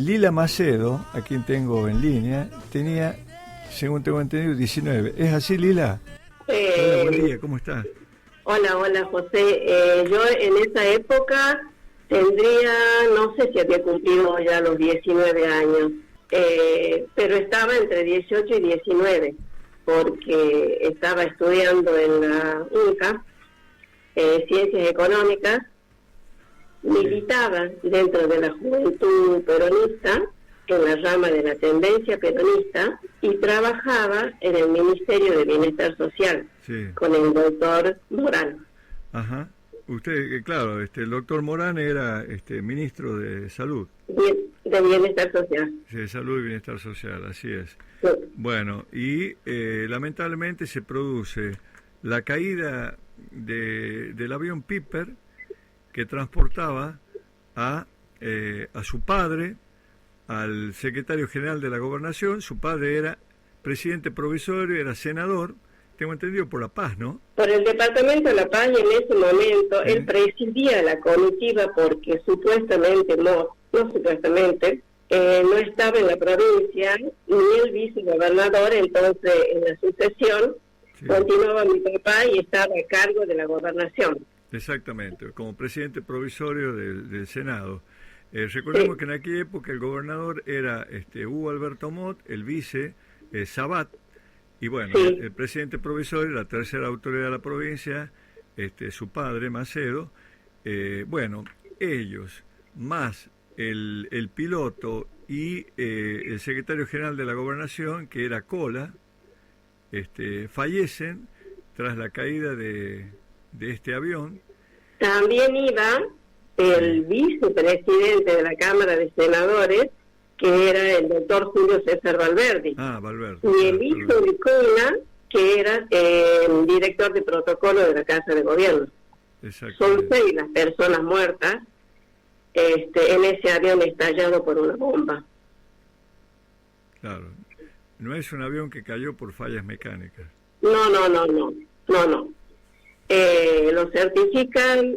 Lila Macedo, a quien tengo en línea, tenía, según tengo entendido, 19. ¿Es así, Lila? Hola, buen día, ¿cómo estás? Hola, José. Yo en esa época tendría, no sé si había cumplido ya los 19 años, pero estaba entre 18 y 19, porque estaba estudiando en la UNCA, Ciencias Económicas, militaba dentro de la juventud peronista, en la rama de la tendencia peronista, y trabajaba en el Ministerio de Bienestar Social, con el doctor Morán. Ajá. Usted, claro, el doctor Morán era ministro de Salud. De Bienestar Social. Sí, de Salud y Bienestar Social, así es. Sí. Bueno, y lamentablemente se produce la caída del avión Piper que transportaba a su padre, al secretario general de la Gobernación. Su padre era presidente provisorio, era senador, tengo entendido, por La Paz, ¿no? Por el Departamento de La Paz, y en ese momento él presidía la comitiva porque supuestamente, no estaba en la provincia, ni el vicegobernador. Entonces en la sucesión continuaba mi papá y estaba a cargo de la gobernación. Exactamente, como presidente provisorio del Senado. Recordemos que en aquella época el gobernador era Hugo Alberto Mott, el vice Sabat, y bueno, el presidente provisorio, la tercera autoridad de la provincia, su padre Macedo. Bueno, ellos, más el piloto y el secretario general de la gobernación, que era Cola, fallecen tras la caída de este avión. También iba el vicepresidente de la Cámara de Senadores, que era el doctor Julio César Valverde. Valverde. Y el hijo de Cola, que era el director de protocolo de la Casa de Gobierno. Son 6 las personas muertas en ese avión estallado por una bomba. Claro. No es un avión que cayó por fallas mecánicas. No. Lo certifican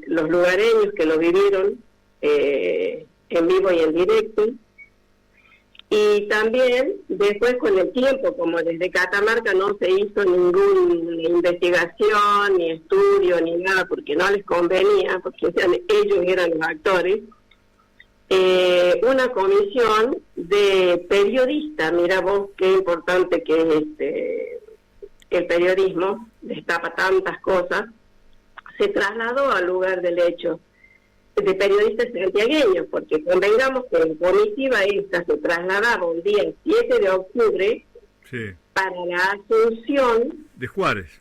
los lugareños que lo vivieron en vivo y en directo. Y también después, con el tiempo, como desde Catamarca no se hizo ninguna investigación, ni estudio, ni nada, porque no les convenía, porque ellos eran los actores, una comisión de periodistas, mira vos qué importante que es el periodismo, destapa tantas cosas, se trasladó al lugar del hecho, de periodistas santiagueños, porque convengamos que en comitiva esta se trasladaba un día el 7 de octubre para la asunción de Juárez,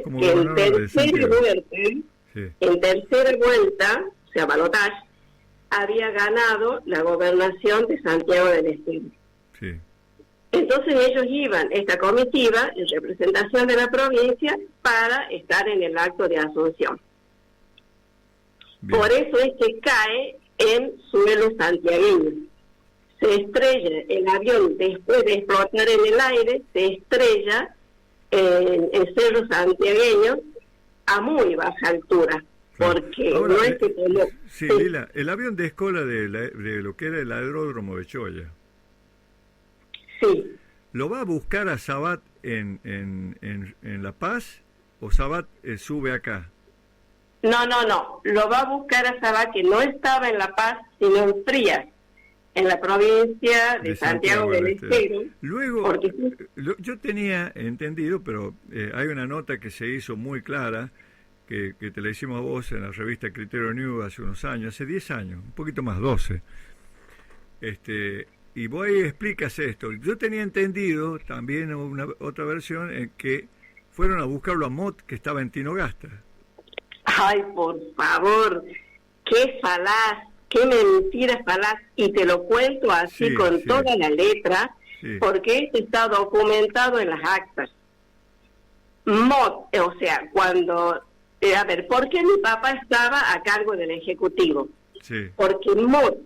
como que en tercera vuelta, o sea, balotaje, había ganado la gobernación de Santiago del Estero. Entonces ellos iban, esta comitiva, en representación de la provincia, para estar en el acto de asunción. Por eso es que cae en suelo santiagueño. Se estrella el avión después de explotar en el aire, se estrella en el cerro santiagueño a muy baja altura. Porque ahora, no es que Lila, el avión descola de lo que era el aeródromo de Choya. Sí. ¿Lo va a buscar a Sabat en La Paz o Sabat sube acá? No. Lo va a buscar a Sabat, que no estaba en La Paz, sino en Frías, en la provincia de Santiago del Estero. Luego, yo tenía entendido, pero hay una nota que se hizo muy clara, que te la hicimos a vos en la revista Criterio New hace unos años, hace 10 años, un poquito más, 12. Y vos ahí explicas esto. Yo tenía entendido también otra versión en que fueron a buscarlo a Mott, que estaba en Tinogasta. Ay, por favor, qué falaz, qué mentira falaz. Y te lo cuento así con toda la letra, porque esto está documentado en las actas. Mott, o sea, cuando... a ver, ¿por qué mi papá estaba a cargo del Ejecutivo? Porque Mott,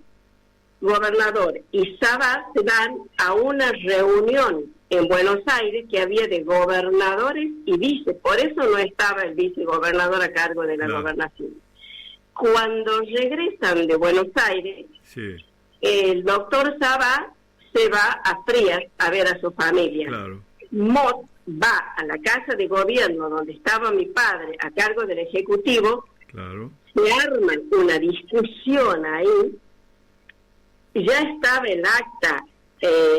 gobernador, y Sabat se dan a una reunión en Buenos Aires que había de gobernadores y vice, por eso no estaba el vicegobernador a cargo de la gobernación. Cuando regresan de Buenos Aires, el doctor Sabat se va a Frías a ver a su familia. Claro. Mott va a la casa de gobierno donde estaba mi padre a cargo del Ejecutivo. Claro. Se arma una discusión ahí. Ya estaba el acta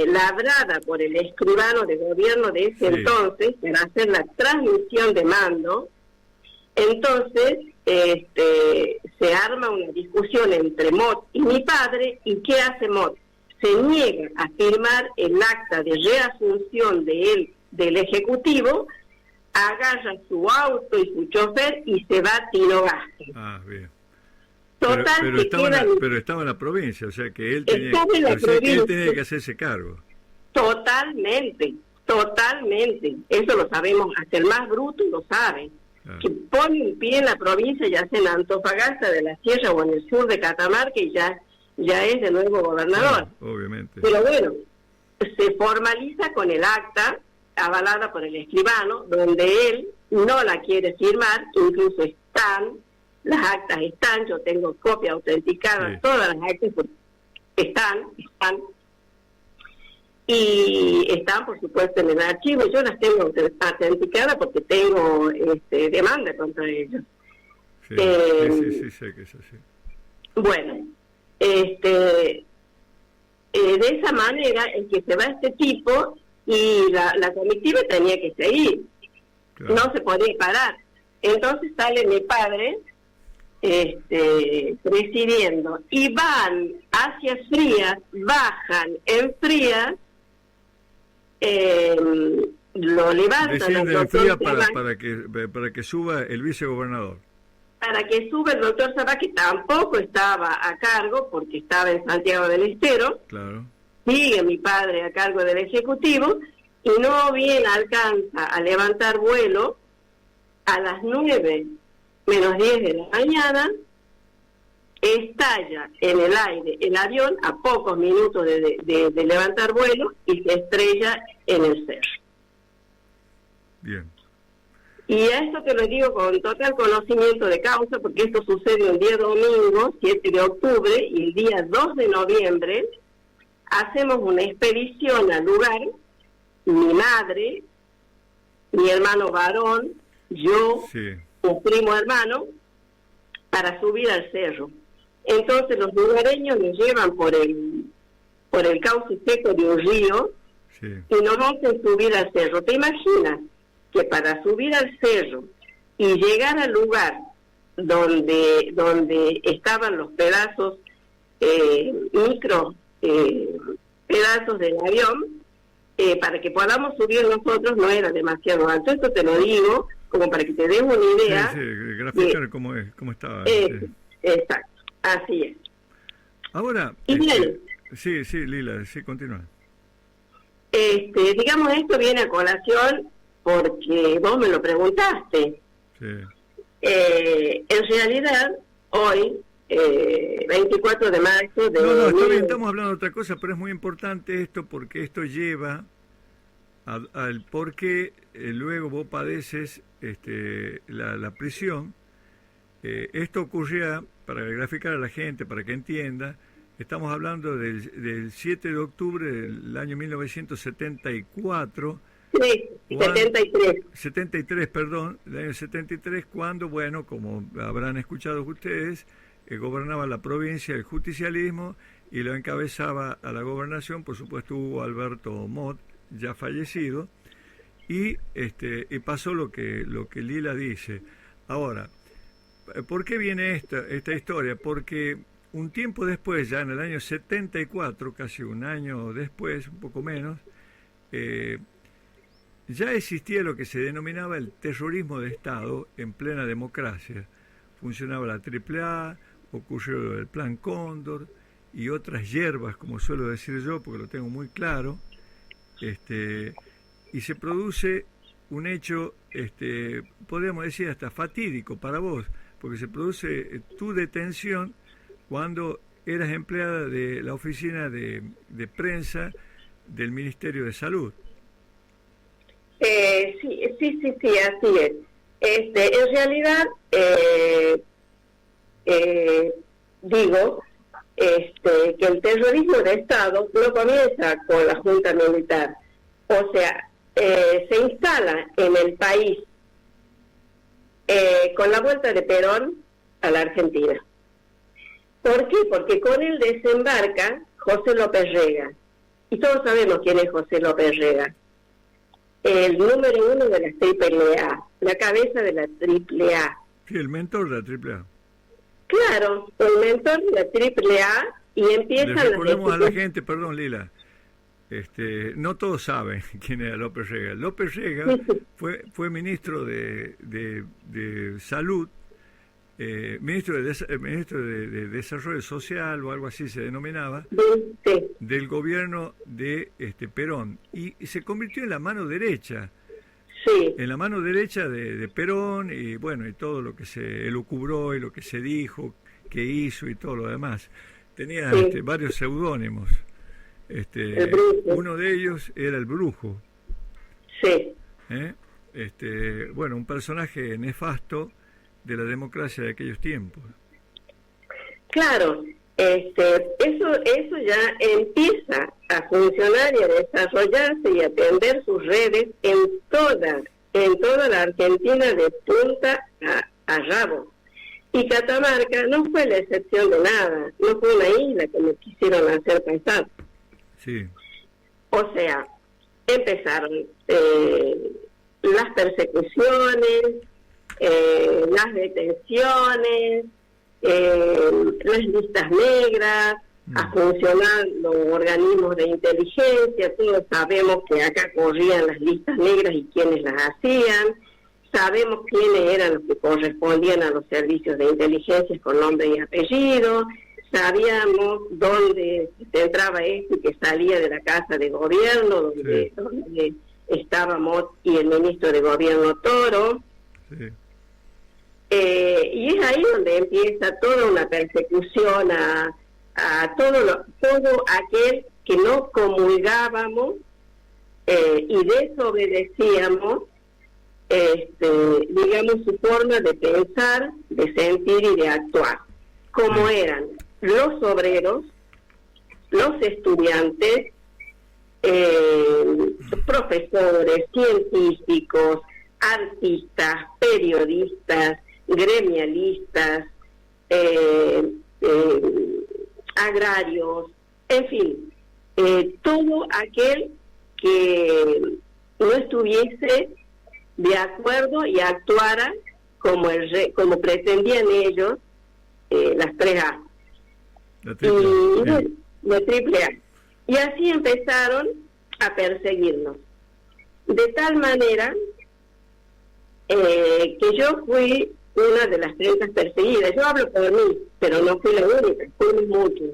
labrada por el escribano de gobierno de ese entonces para hacer la transmisión de mando. Entonces se arma una discusión entre Mott y mi padre. ¿Y qué hace Mott? Se niega a firmar el acta de reasunción de él del Ejecutivo, agarra su auto y su chofer y se va a Tinogasta. Ah, bien. Total, pero estaba en la provincia, o sea que él tenía que hacerse cargo. Totalmente. Eso lo sabemos, hasta el más bruto lo sabe. Claro. Que pone un pie en la provincia, ya sea en Antofagasta de la Sierra o en el sur de Catamarca, y ya es de nuevo gobernador. Claro, obviamente. Pero bueno, se formaliza con el acta avalada por el escribano, donde él no la quiere firmar, incluso las actas están, yo tengo copia autenticada, todas las actas están, y están por supuesto en el archivo, yo las tengo autenticadas porque tengo demanda contra ellos. Sí, sé que es así. Bueno, de esa manera es que se va este tipo y la comitiva tenía que seguir, claro. No se podía parar. Entonces sale mi padre presidiendo y van hacia Frías, bajan en Frías, lo levantan. Descienden en Frías para que suba el vicegobernador. Para que suba el doctor Sabat, que tampoco estaba a cargo porque estaba en Santiago del Estero. Claro. Sigue mi padre a cargo del Ejecutivo y no bien alcanza a levantar vuelo. A las 9:10 de la mañana estalla en el aire el avión a pocos minutos de levantar vuelo y se estrella en el cerro. Bien. Y a esto te lo digo con total conocimiento de causa, porque esto sucede el día domingo, 7 de octubre, y el día 2 de noviembre hacemos una expedición al lugar, mi madre, mi hermano varón, yo, un primo hermano, para subir al cerro. Entonces los lugareños nos llevan por el cauce seco de un río y nos hacen subir al cerro. ¿Te imaginas que para subir al cerro y llegar al lugar donde estaban los pedazos, pedazos del avión, para que podamos subir nosotros no era demasiado alto? Esto te lo digo como para que te des una idea. Graficar cómo estaba. Exacto, así es. Ahora, sí, Lila, continúa. Digamos, esto viene a colación porque vos me lo preguntaste. Sí. En realidad, hoy, 24 de marzo de... No, está bien, estamos hablando de otra cosa, pero es muy importante esto porque esto lleva al por qué luego vos padeces la prisión. Esto ocurría, para graficar a la gente, para que entienda, estamos hablando del 7 de octubre del año 1974. Sí, 73, perdón, del año 73, cuando, bueno, como habrán escuchado ustedes, gobernaba la provincia el justicialismo y lo encabezaba a la gobernación, por supuesto, Hugo Alberto Mott, ya fallecido, y pasó lo que Lila dice. Ahora, ¿por qué viene esta historia? Porque un tiempo después, ya en el año 74, casi un año después, un poco menos, ya existía lo que se denominaba el terrorismo de Estado en plena democracia. Funcionaba la AAA, ocurrió el Plan Cóndor y otras hierbas, como suelo decir yo, porque lo tengo muy claro, y se produce un hecho, podríamos decir hasta fatídico para vos, porque se produce tu detención cuando eras empleada de la oficina de prensa del Ministerio de Salud. Sí, así es. En realidad, digo, que el terrorismo de Estado no comienza con la Junta Militar. O sea, se instala en el país con la vuelta de Perón a la Argentina. ¿Por qué? Porque con él desembarca José López Rega. Y todos sabemos quién es José López Rega. El número 1 de la AAA, la cabeza de la AAA. Sí, el mentor de la AAA. Claro, el mentor de la AAA, y empiezan las... Recordemos a la gente, perdón Lila, no todos saben quién era López Rega. López Rega fue ministro de Salud, ministro de Desarrollo Social o algo así se denominaba, sí, del gobierno de Perón, y se convirtió en la mano derecha. Sí. En la mano derecha de Perón, y bueno, y todo lo que se elucubró y lo que se dijo, que hizo y todo lo demás. Tenía varios seudónimos. Uno de ellos era el Brujo. Sí. Bueno, un personaje nefasto de la democracia de aquellos tiempos. Claro, eso ya empieza a funcionar y a desarrollarse y a tender sus redes en toda la Argentina de punta a rabo. Y Catamarca no fue la excepción de nada, no fue una isla que me quisieron hacer pensar. Sí. O sea, empezaron las persecuciones, las detenciones, las listas negras, a funcionar los organismos de inteligencia. Todos sabemos que acá corrían las listas negras y quiénes las hacían. Sabemos quiénes eran los que correspondían a los servicios de inteligencia con nombre y apellido. Sabíamos dónde se entraba y que salía de la casa de gobierno, donde estábamos, y el ministro de gobierno Toro. Sí. Y es ahí donde empieza toda una persecución a todo aquel que no comulgábamos y desobedecíamos, digamos, su forma de pensar, de sentir y de actuar, como eran los obreros, los estudiantes, profesores, científicos, artistas, periodistas, gremialistas, agrarios, en fin, todo aquel que no estuviese de acuerdo y actuara como pretendían ellos, las 3A. La triple A. Y así empezaron a perseguirnos. De tal manera que yo fui una de las 30 perseguidas. Yo hablo por mí, pero no fui la única, fuimos muchos.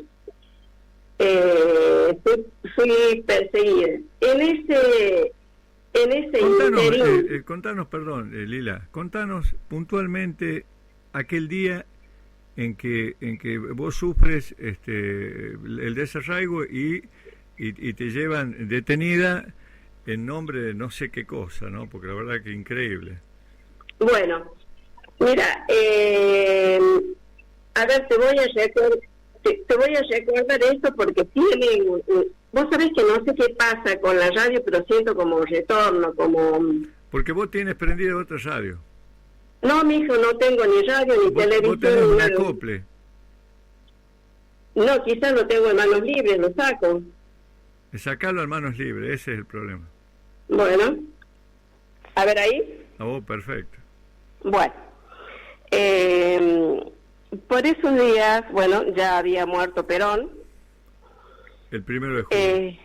Fui perseguida. En ese interín... Contanos, perdón, Lila, contanos puntualmente aquel día en que vos sufres el desarraigo y te llevan detenida en nombre de no sé qué cosa, ¿no? Porque la verdad que increíble. Bueno, mira, a ver, te voy a recordar esto porque tiene... Vos sabés que no sé qué pasa con la radio, pero siento como retorno, como... Porque vos tienes prendido otra radio. No, mijo, no tengo ni radio ni televisión. Vos tenés un acople. No, quizás lo tengo en manos libres, lo saco. Sacarlo en manos libres, ese es el problema. Bueno, a ver ahí. A vos, perfecto. Bueno, por esos días, bueno, ya había muerto Perón. El 1 de julio.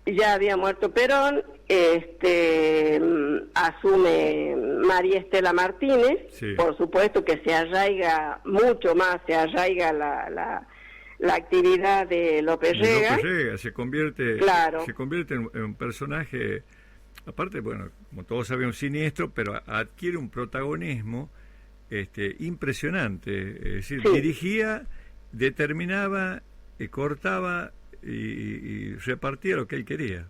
Ya había muerto Perón, asume María Estela Martínez, sí. Por supuesto que se arraiga mucho más, la actividad de López Rega. López Rega se convierte en un personaje, aparte, bueno, como todos sabemos, siniestro, pero adquiere un protagonismo impresionante, es decir, sí. Dirigía, determinaba, cortaba y repartía lo que él quería.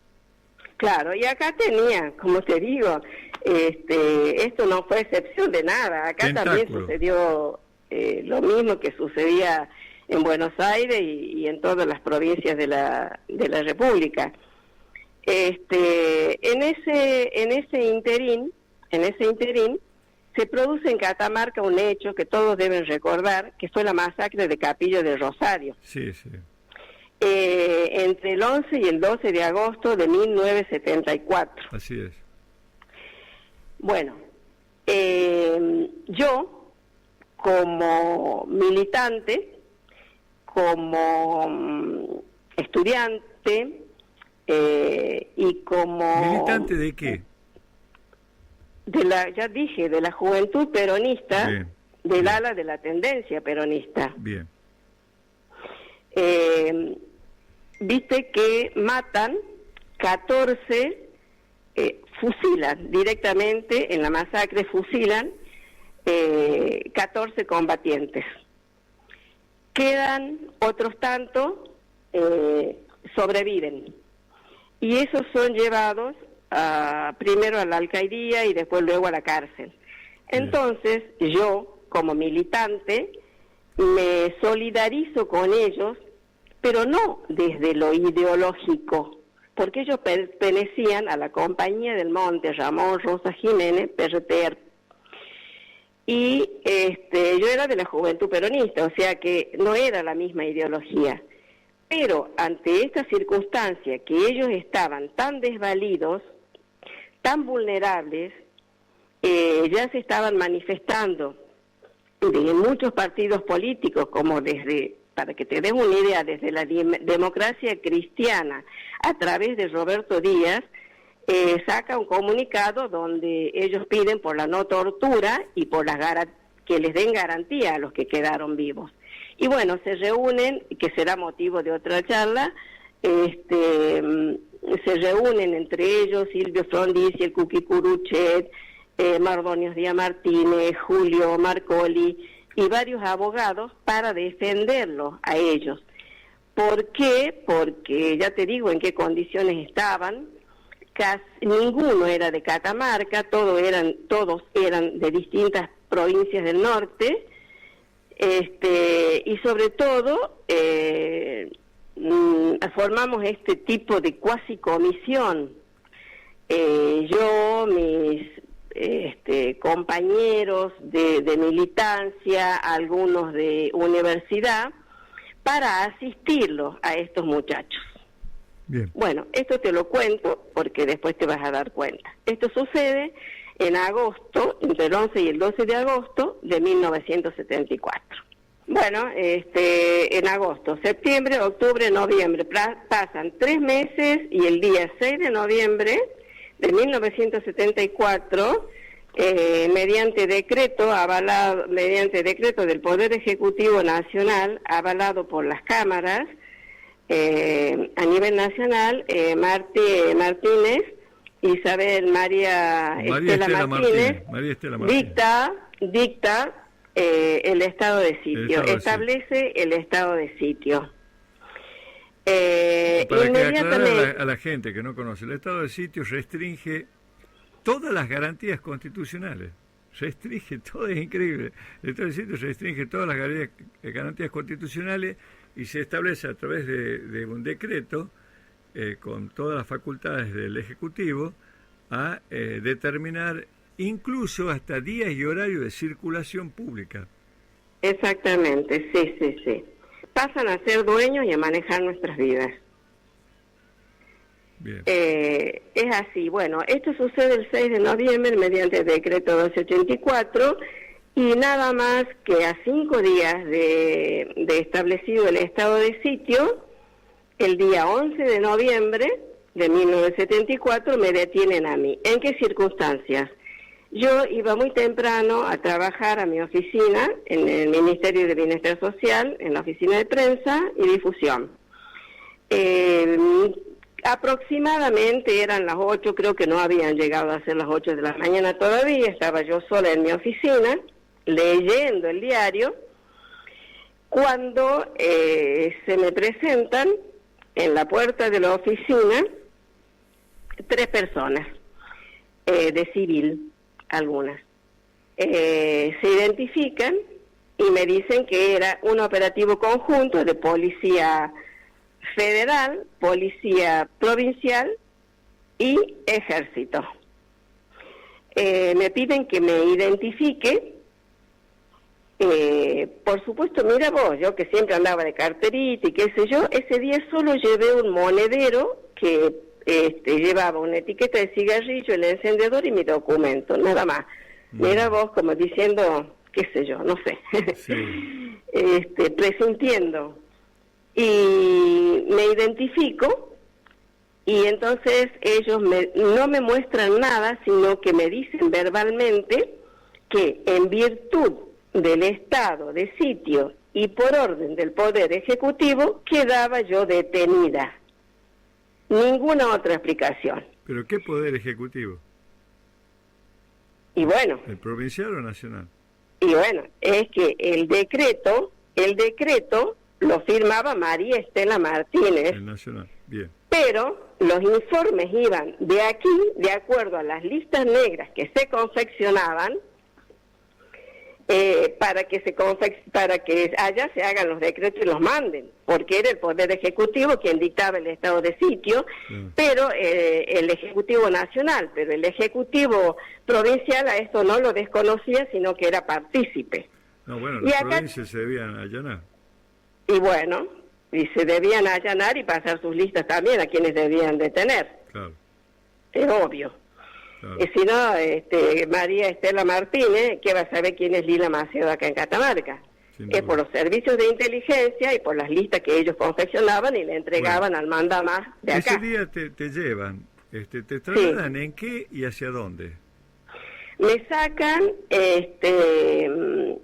Claro, y acá tenía, como te digo, esto no fue excepción de nada. Acá también sucedió lo mismo que sucedía en Buenos Aires y en todas las provincias de la República. En ese interín se produce en Catamarca un hecho que todos deben recordar, que fue la masacre de Capillo del Rosario. Sí, sí. Entre el 11 y el 12 de agosto de 1974. Así es. Bueno, yo, como militante, como estudiante y como... ¿Militante de qué? Ya dije, de la juventud peronista, Bien, del bien. ala de la tendencia peronista. Bien. Viste que matan 14, fusilan directamente, en la masacre fusilan 14 combatientes. Quedan otros tantos, sobreviven. Y esos son llevados primero a la alcaldía y después luego a la cárcel. Entonces, yo, como militante, me solidarizo con ellos, pero no desde lo ideológico, porque ellos pertenecían a la Compañía del Monte, Ramón Rosa Jiménez, PRTR. Y yo era de la juventud peronista, o sea que no era la misma ideología. Pero ante esta circunstancia, que ellos estaban tan desvalidos, tan vulnerables, ya se estaban manifestando de muchos partidos políticos, como desde, para que te des una idea, desde la Democracia Cristiana, a través de Roberto Díaz, saca un comunicado donde ellos piden por la no tortura y por que les den garantía a los que quedaron vivos. Y bueno, se reúnen, que será motivo de otra charla, se reúnen entre ellos Silvio Frondizi, el Cuqui Curuchet, Mardonios Díaz Martínez, Julio Marcoli y varios abogados para defenderlos a ellos. ¿Por qué? Porque ya te digo en qué condiciones estaban. Casi ninguno era de Catamarca, todos eran de distintas provincias del norte, y sobre todo formamos este tipo de cuasi comisión. Yo, mis compañeros de militancia, algunos de universidad, para asistirlos a estos muchachos. Bien. Bueno, esto te lo cuento porque después te vas a dar cuenta. Esto sucede en agosto, entre el 11 y el 12 de agosto de 1974. Bueno, en agosto, septiembre, octubre, noviembre, pasan 3 meses y el día 6 de noviembre de 1974, mediante decreto del Poder Ejecutivo Nacional, avalado por las cámaras, a nivel nacional, Martínez, Isabel María Estela Martínez dicta el estado de sitio, establece el estado de sitio. Para aclarar a la gente que no conoce, el estado de sitio restringe todas las garantías constitucionales. Restringe todo, es increíble. El estado de sitio restringe todas las garantías constitucionales y se establece a través de un decreto con todas las facultades del Ejecutivo a determinar incluso hasta días y horarios de circulación pública. Exactamente, sí. Pasan a ser dueños y a manejar nuestras vidas. Bien. Es así. Bueno, esto sucede el 6 de noviembre mediante el decreto 1284 y nada más que a 5 días de establecido el estado de sitio, el día 11 de noviembre de 1974 me detienen a mí. ¿En qué circunstancias? Yo iba muy temprano a trabajar a mi oficina en el Ministerio de Bienestar Social, en la oficina de prensa y difusión. Aproximadamente eran las 8, creo que no habían llegado a ser las 8 de la mañana todavía, estaba yo sola en mi oficina, leyendo el diario, cuando se me presentan en la puerta de la oficina 3 personas, de civil, algunas. Se identifican y me dicen que era un operativo conjunto de policía federal, policía provincial y ejército. Me piden que me identifique. Por supuesto, mira vos, yo que siempre andaba de carterita y qué sé yo, ese día solo llevé un monedero que llevaba una etiqueta de cigarrillo, el encendedor y mi documento, nada más. Mira vos, como diciendo, qué sé yo, no sé, sí. Presintiendo. Y me identifico, y entonces ellos no me muestran nada, sino que me dicen verbalmente que en virtud del estado de sitio y por orden del Poder Ejecutivo quedaba yo detenida. Ninguna otra explicación. ¿Pero qué Poder Ejecutivo? Y bueno. ¿El provincial o nacional? Y bueno, es que el decreto lo firmaba María Estela Martínez. El nacional, bien. Pero los informes iban de aquí, de acuerdo a las listas negras que se confeccionaban, para que allá se hagan los decretos y los manden, porque era el Poder Ejecutivo quien dictaba el estado de sitio, pero el Ejecutivo Nacional, pero el Ejecutivo Provincial a esto no lo desconocía, sino que era partícipe. No, bueno, las provincias se debían allanar. Y bueno, y se debían allanar y pasar sus listas también a quienes debían detener. Claro. Es obvio. Claro. Y si no, María Estela Martínez, ¿qué va a saber quién es Lila Macedo acá en Catamarca? Es por los servicios de inteligencia y por las listas que ellos confeccionaban y le entregaban al mandamás de acá. Ese día te llevan, te trasladan, ¿en qué y hacia dónde? Me sacan desde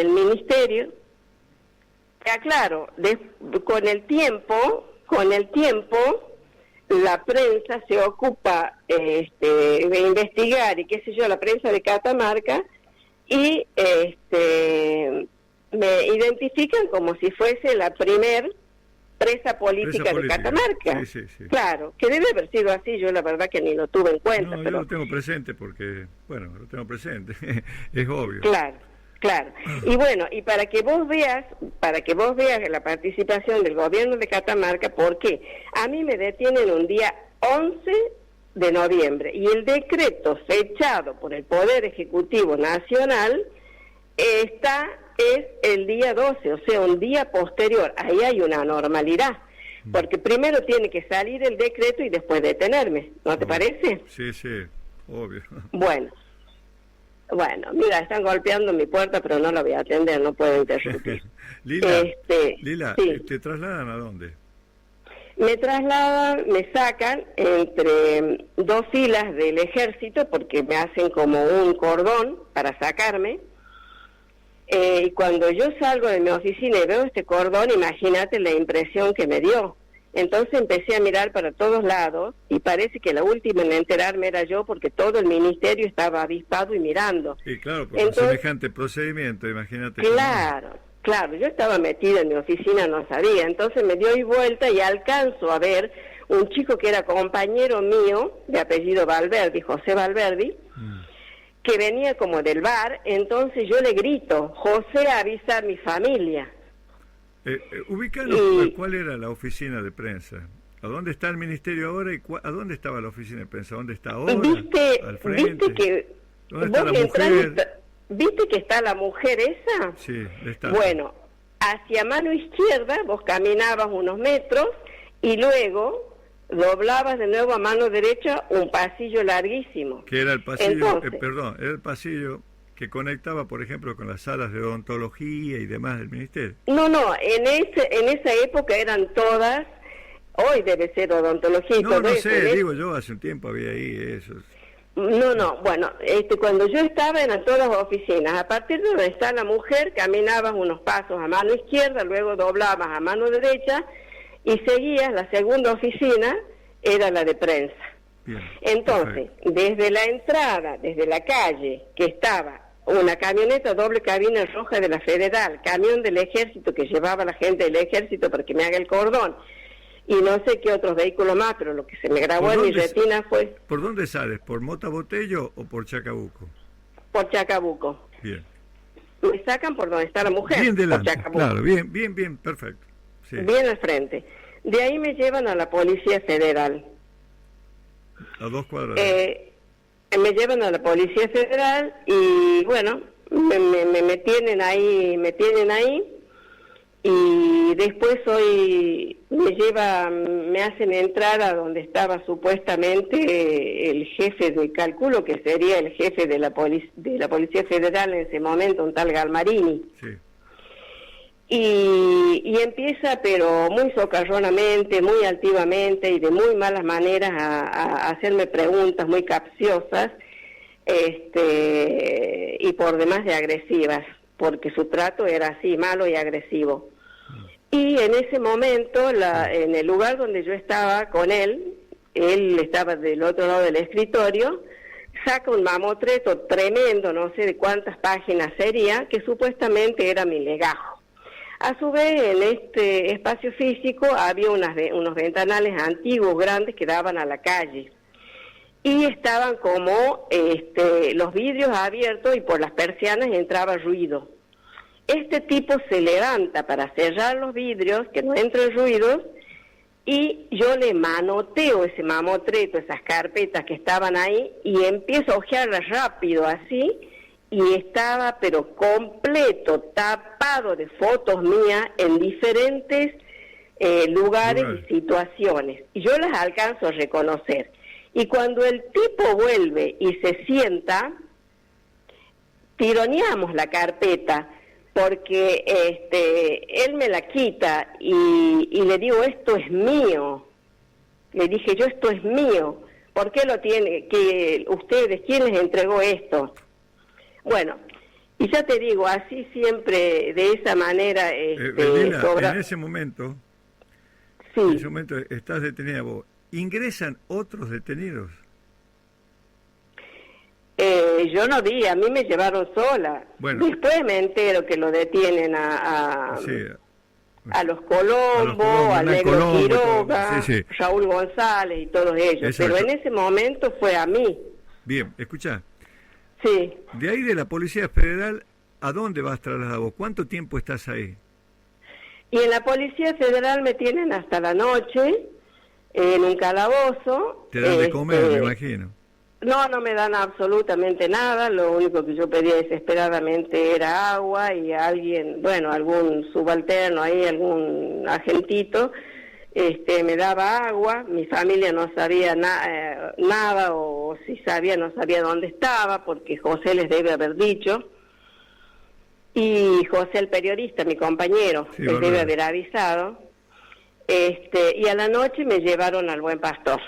el ministerio. Claro, con el tiempo, la prensa se ocupa de investigar y qué sé yo, la prensa de Catamarca, y me identifican como si fuese la primer presa política de Catamarca. Sí. Claro, que debe haber sido así, yo la verdad que ni lo tuve en cuenta. No, pero yo lo tengo presente porque, bueno, lo tengo presente, es obvio. Claro. Y bueno, y para que vos veas la participación del gobierno de Catamarca, porque a mí me detienen un día 11 de noviembre y el decreto fechado por el Poder Ejecutivo Nacional es el día 12, o sea, un día posterior. Ahí hay una anormalidad, porque primero tiene que salir el decreto y después detenerme, ¿no te parece? Sí, obvio. Bueno, mira, están golpeando mi puerta, pero no la voy a atender, no puedo interrumpir. Lila, sí. ¿te trasladan a dónde? Me sacan entre dos filas del ejército, porque me hacen como un cordón para sacarme, y cuando yo salgo de mi oficina y veo este cordón, imagínate la impresión que me dio. Entonces empecé a mirar para todos lados y parece que la última en enterarme era yo, porque todo el ministerio estaba avispado y mirando. Y claro, por semejante procedimiento, imagínate. Claro, yo estaba metida en mi oficina, no sabía. Entonces me doy vuelta y alcanzo a ver un chico que era compañero mío, de apellido Valverdi, José Valverdi, que venía como del bar. Entonces yo le grito: José, avisa a mi familia. Ubícanos cuál era la oficina de prensa. ¿A dónde está el ministerio ahora y a dónde estaba la oficina de prensa? ¿Dónde está ahora? ¿Al frente? ¿Dónde está la mujer? ¿Viste que está la mujer esa? Sí, está. Bueno, hacia mano izquierda vos caminabas unos metros y luego doblabas de nuevo a mano derecha un pasillo larguísimo. Que era el pasillo, entonces, era el pasillo que conectaba, por ejemplo, con las salas de odontología y demás del ministerio. No, en esa época eran todas, hoy debe ser odontología y todo eso. No sé, digo yo, hace un tiempo había ahí eso. No, bueno, cuando yo estaba eran todas oficinas. A partir de donde está la mujer, caminabas unos pasos a mano izquierda, luego doblabas a mano derecha y seguías. La segunda oficina era la de prensa. Bien, entonces, desde la entrada, desde la calle, que estaba una camioneta doble cabina roja de la Federal, camión del ejército que llevaba a la gente del ejército para que me haga el cordón, y no sé qué otros vehículos más, pero lo que se me grabó en mi retina fue... ¿Por dónde sales? ¿Por Mota Botello o por Chacabuco? Por Chacabuco. Bien. me sacan por donde está la mujer. Bien delante, por Chacabuco. claro, bien, perfecto. Sí. Bien al frente. De ahí me llevan a la Policía Federal. A 2 cuadras. Me llevan a la Policía Federal y bueno, me tienen ahí, y después me hacen entrar a donde estaba supuestamente el jefe de cálculo, que sería el jefe de la Policía Federal en ese momento, un tal Galmarini. Sí. Y empieza, pero muy socarronamente, muy altivamente y de muy malas maneras a hacerme preguntas muy capciosas, y por demás de agresivas, porque su trato era así, malo y agresivo. Y en ese momento, en el lugar donde yo estaba con él estaba del otro lado del escritorio, saca un mamotreto tremendo, no sé de cuántas páginas sería, que supuestamente era mi legajo. A su vez, en este espacio físico había unos ventanales antiguos, grandes, que daban a la calle. Y estaban como los vidrios abiertos y por las persianas entraba ruido. Este tipo se levanta para cerrar los vidrios, que no entren ruidos, y yo le manoteo ese mamotreto, esas carpetas que estaban ahí, y empiezo a hojearlas rápido así, y estaba pero completo, tapado de fotos mías en diferentes lugares y situaciones. Y yo las alcanzo a reconocer. Y cuando el tipo vuelve y se sienta, tironeamos la carpeta, porque él me la quita y le digo, esto es mío. Le dije yo, esto es mío. ¿Por qué lo tiene? Ustedes, ¿quién les entregó esto? Bueno, y ya te digo, así siempre, de esa manera... Belina, en ese momento, sí. En ese momento estás detenida vos. ¿Ingresan otros detenidos? Yo no vi, a mí me llevaron sola. Bueno. Después me entero que lo detienen a los Colombo, a Negro Quiroga, Raúl González y todos ellos. Exacto. Pero en ese momento fue a mí. Bien, escuchá. Sí. De ahí de la Policía Federal, ¿a dónde vas trasladado vos? ¿Cuánto tiempo estás ahí? Y en la Policía Federal me tienen hasta la noche, en un calabozo. Te dan de comer, me imagino. No me dan absolutamente nada, lo único que yo pedía desesperadamente era agua y algún subalterno ahí, algún agentito, me daba agua. Mi familia no sabía nada, o si sabía no sabía dónde estaba, porque José les debe haber dicho, y José el periodista, mi compañero, les debe haber avisado, y a la noche me llevaron al Buen Pastor,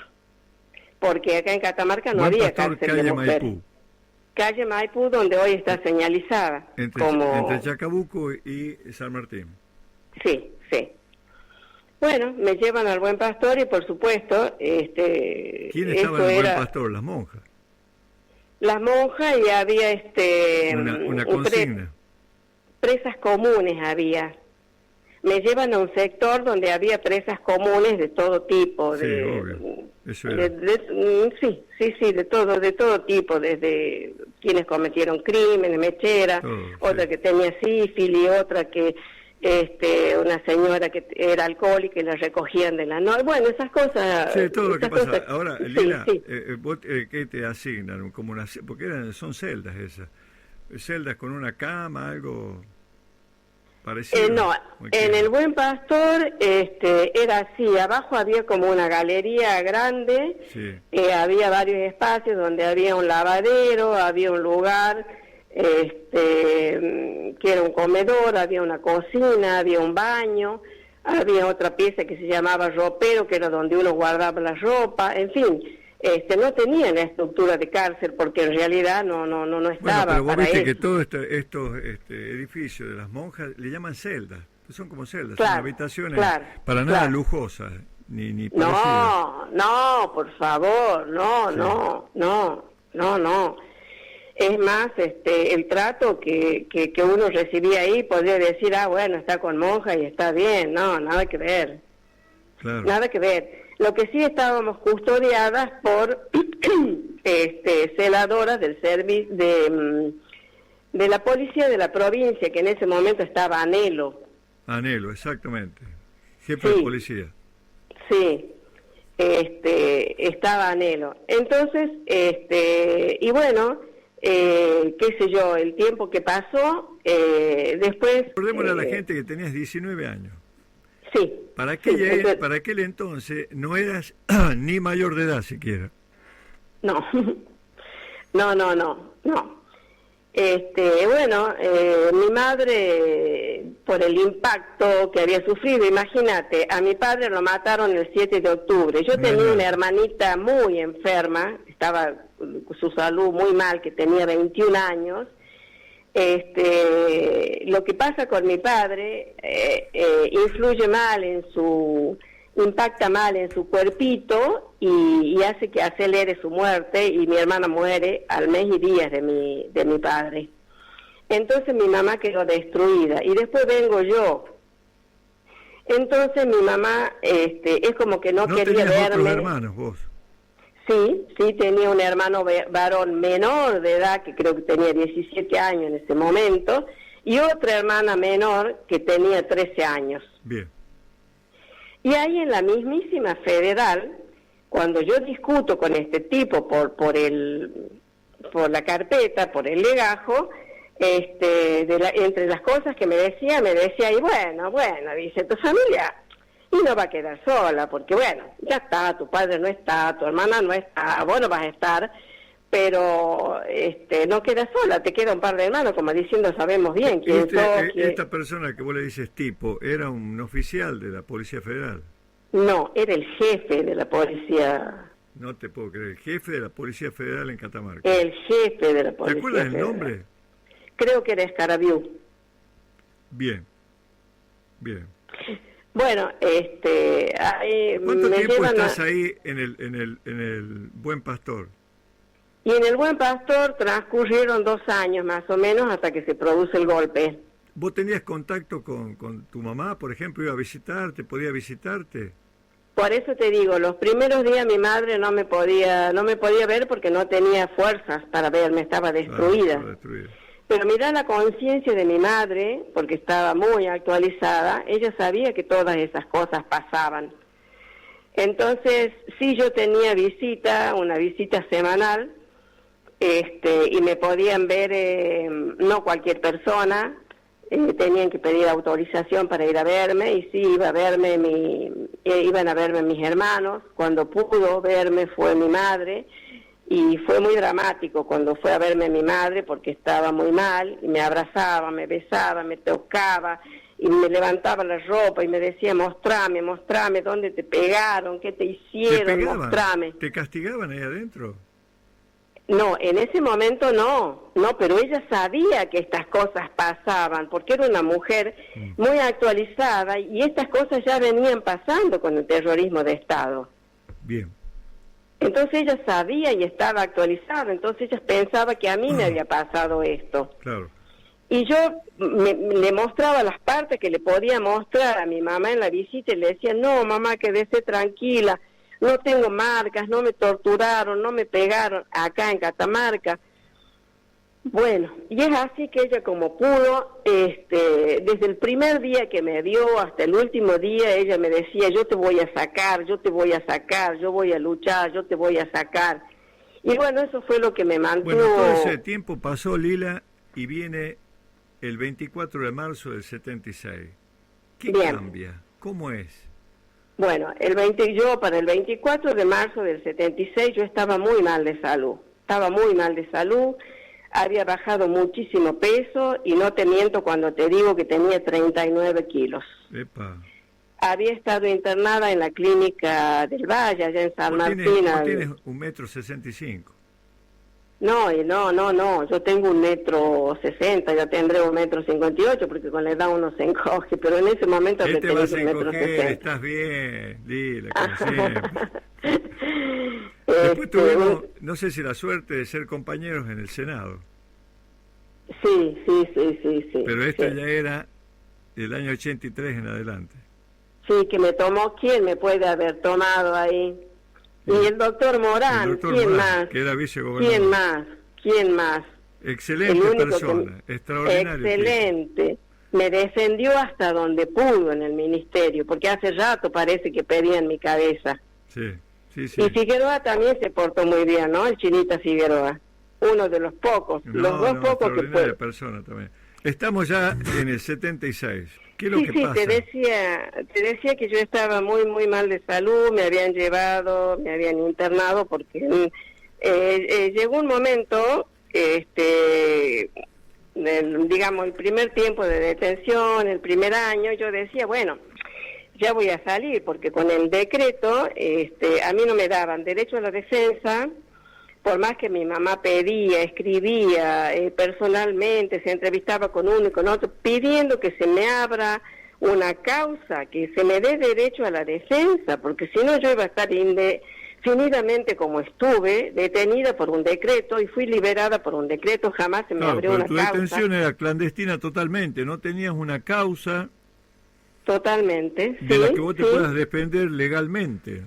porque acá en Catamarca no había cárcel de mujeres. Calle Maipú, donde hoy está señalizada. Entre Chacabuco y San Martín. Sí. Bueno, me llevan al Buen Pastor y por supuesto... ¿Quién estaba en el Buen Pastor? ¿Las monjas? Las monjas, y había una consigna. Presas comunes había. Me llevan a un sector donde había presas comunes de todo tipo. Sí, obvio. Eso era. Sí, de todo tipo, desde quienes cometieron crímenes, mecheras, otra que tenía sífilis, otra que una señora que era alcohólica y la recogían de la noche. Bueno, esas cosas. Sí, todo lo que pasa. Cosas, ahora, Lila, vos, ¿qué te asignan? Como porque son celdas esas. Celdas con una cama, algo parecido. No, en el Buen Pastor era así. Abajo había como una galería grande. Sí. Había varios espacios donde había un lavadero, había un lugar que era un comedor, había una cocina, había un baño, había otra pieza que se llamaba ropero, que era donde uno guardaba la ropa, en fin, no tenía la estructura de cárcel, porque en realidad no estaba. Bueno, pero vos viste que todos estos edificios de las monjas le llaman celdas, son como celdas, son habitaciones para nada lujosas, ni parecidas. No, por favor, no. Es más, el trato que uno recibía ahí, podría decir, bueno, está con monja y está bien. No, nada que ver. Claro. Nada que ver. Lo que sí estábamos custodiadas por celadoras del servicio de de la policía de la provincia, que en ese momento estaba Anhelo. Anhelo, exactamente. Jefe Sí. de policía. Sí, estaba Anhelo. Entonces, y bueno, qué sé yo, el tiempo que pasó, después... Recordémosle a la gente que tenías 19 años. Sí. Para sí, entonces, para aquel entonces no eras ni mayor de edad siquiera. no, no. Bueno, mi madre, por el impacto que había sufrido, imagínate, a mi padre lo mataron el 7 de octubre. Yo tenía una hermanita muy enferma, estaba su salud muy mal, que tenía 21 años. Lo que pasa con mi padre influye mal impacta mal en su cuerpito y hace que acelere su muerte, y mi hermana muere al mes y días de mi padre. Entonces mi mamá quedó destruida y después vengo yo. Entonces mi mamá es como que no quería tenías verme. otros hermanos vos? Sí, tenía un hermano varón menor de edad, que creo que tenía 17 años en ese momento, y otra hermana menor que tenía 13 años. Bien. Y ahí en la mismísima Federal, cuando yo discuto con este tipo por la carpeta, por el legajo, entre las cosas que me decía, y bueno, dice, tu familia y no va a quedar sola, porque bueno, ya está, tu padre no está, tu hermana no está, vos no vas a estar, pero no quedas sola, te queda un par de hermanos, como diciendo, sabemos bien quién sos. Esta persona que vos le dices tipo, ¿era un oficial de la Policía Federal? No, era el jefe de la policía. No te puedo creer, el jefe de la Policía Federal en Catamarca. El jefe de la policía. ¿Te acuerdas federal. el nombre? Creo que era Escarabiú. Bien. Bueno, ahí ¿Cuánto me tiempo llevan estás ahí en el Buen Pastor? Y en el Buen Pastor transcurrieron 2 años más o menos hasta que se produce el golpe. ¿Vos tenías contacto con tu mamá, por ejemplo, iba a visitarte, podía visitarte? Por eso te digo, los primeros días mi madre no me podía ver porque no tenía fuerzas para verme, estaba destruida. Estaba destruida. Pero mira la conciencia de mi madre, porque estaba muy actualizada, ella sabía que todas esas cosas pasaban. Entonces, sí, yo tenía una visita semanal, y me podían ver, no cualquier persona, tenían que pedir autorización para ir a verme, y sí, iban a verme mis hermanos. Cuando pudo verme fue mi madre, y fue muy dramático cuando fue a verme mi madre, porque estaba muy mal, y me abrazaba, me besaba, me tocaba, y me levantaba la ropa y me decía, mostrame, dónde te pegaron, qué te hicieron, mostrame. ¿Te castigaban ahí adentro? No, en ese momento no, pero ella sabía que estas cosas pasaban, porque era una mujer muy actualizada, y estas cosas ya venían pasando con el terrorismo de Estado. Bien. Entonces ella sabía y estaba actualizada, entonces ella pensaba que a mí me había pasado esto. Claro. Y yo le mostraba las partes que le podía mostrar a mi mamá en la visita, y le decía, no mamá, quédese tranquila, no tengo marcas, no me torturaron, no me pegaron acá en Catamarca. Bueno, y es así que ella, como pudo, desde el primer día que me vio hasta el último día, ella me decía, yo te voy a sacar, yo voy a luchar, yo te voy a sacar. Y bueno, eso fue lo que me mantuvo. Bueno, todo ese tiempo pasó, Lila, y viene el 24 de marzo del 76. ¿Qué cambia? ¿Cómo es? Bueno, para el 24 de marzo del 76 yo estaba muy mal de salud. Había bajado muchísimo peso, y no te miento cuando te digo que tenía 39 kilos. Epa. Había estado internada en la clínica del Valle, allá en San Martín. ¿Vos tienes 1,65 m? No, yo tengo 1,60 m, ya tendré 1,58 m, porque con la edad uno se encoge, pero en ese momento te tenía vas a 1,60 encoger, estás bien, Lila, como siempre. Después tuvimos, no sé si la suerte de ser compañeros en el Senado. Sí. Pero esta ya era del año 83 en adelante. Sí, que me tomó, ¿quién me puede haber tomado ahí? Sí. Y el doctor Morán, ¿quién más? Que era vicegobernador. ¿Quién más? Excelente persona, extraordinario. Excelente. Me defendió hasta donde pudo en el ministerio, porque hace rato parece que pedían mi cabeza. Sí, sí, sí. Y Figueroa también se portó muy bien, ¿no? El Chinita Figueroa, uno de los pocos, los dos pocos que fue. Persona también. Estamos ya en el 76. ¿Qué es lo que pasa? Te decía que yo estaba muy, muy mal de salud, me habían internado porque llegó un momento, digamos, el primer tiempo de detención, el primer año, yo decía, bueno, ya voy a salir, porque con el decreto a mí no me daban derecho a la defensa, por más que mi mamá pedía, escribía personalmente, se entrevistaba con uno y con otro, pidiendo que se me abra una causa, que se me dé derecho a la defensa, porque si no yo iba a estar indefinidamente como estuve, detenida por un decreto, y fui liberada por un decreto, jamás se me abrió una causa. Tu detención era clandestina totalmente, no tenías una causa totalmente de la que vos te puedas defender legalmente.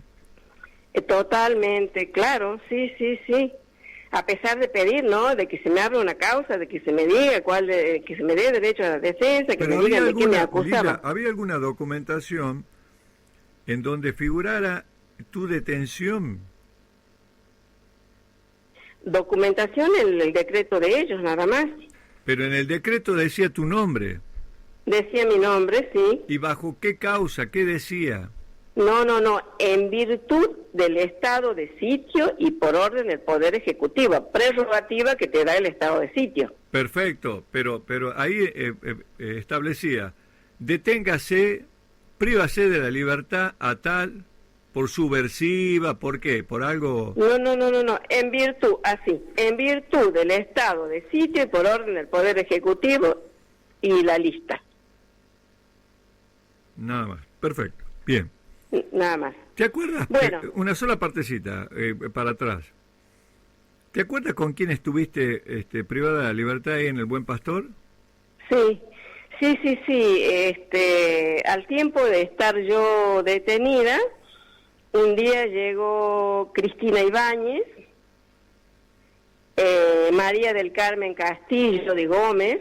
Totalmente, claro, sí. A pesar de pedir, ¿no? De que se me abra una causa, de que se me diga que se me dé derecho a la defensa, que me digan de qué me acusaban. Lila, ¿había alguna documentación en donde figurara tu detención? Documentación en el decreto de ellos, nada más. Pero en el decreto decía tu nombre. Decía mi nombre, sí. ¿Y bajo qué causa? ¿Qué decía? No, en virtud del estado de sitio y por orden del Poder Ejecutivo, prerrogativa que te da el estado de sitio. Perfecto, pero ahí establecía, deténgase, prívase de la libertad a tal, por subversiva, ¿por qué? ¿Por algo? No, en virtud del estado de sitio y por orden del Poder Ejecutivo y la lista. Nada más, perfecto, bien. Nada más. ¿Te acuerdas? Bueno. Una sola partecita para atrás. ¿Te acuerdas con quién estuviste privada de la libertad ahí en el Buen Pastor? Sí. Al tiempo de estar yo detenida, un día llegó Cristina Ibáñez, María del Carmen Castillo de Gómez.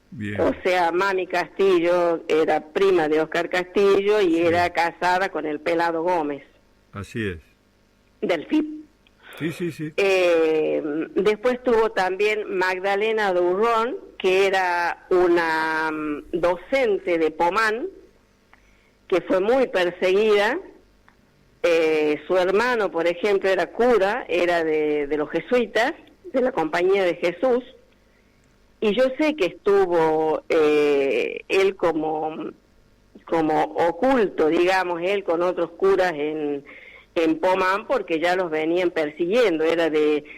Bien. O sea, Mami Castillo era prima de Oscar Castillo y era casada con el Pelado Gómez. Así es. Del FIP. Sí. Después tuvo también Magdalena Durrón, que era una docente de Pomán, que fue muy perseguida. Su hermano, por ejemplo, era cura, era de los jesuitas, de la Compañía de Jesús. Y yo sé que estuvo él como oculto, digamos, él con otros curas en Pomán, porque ya los venían persiguiendo. Era del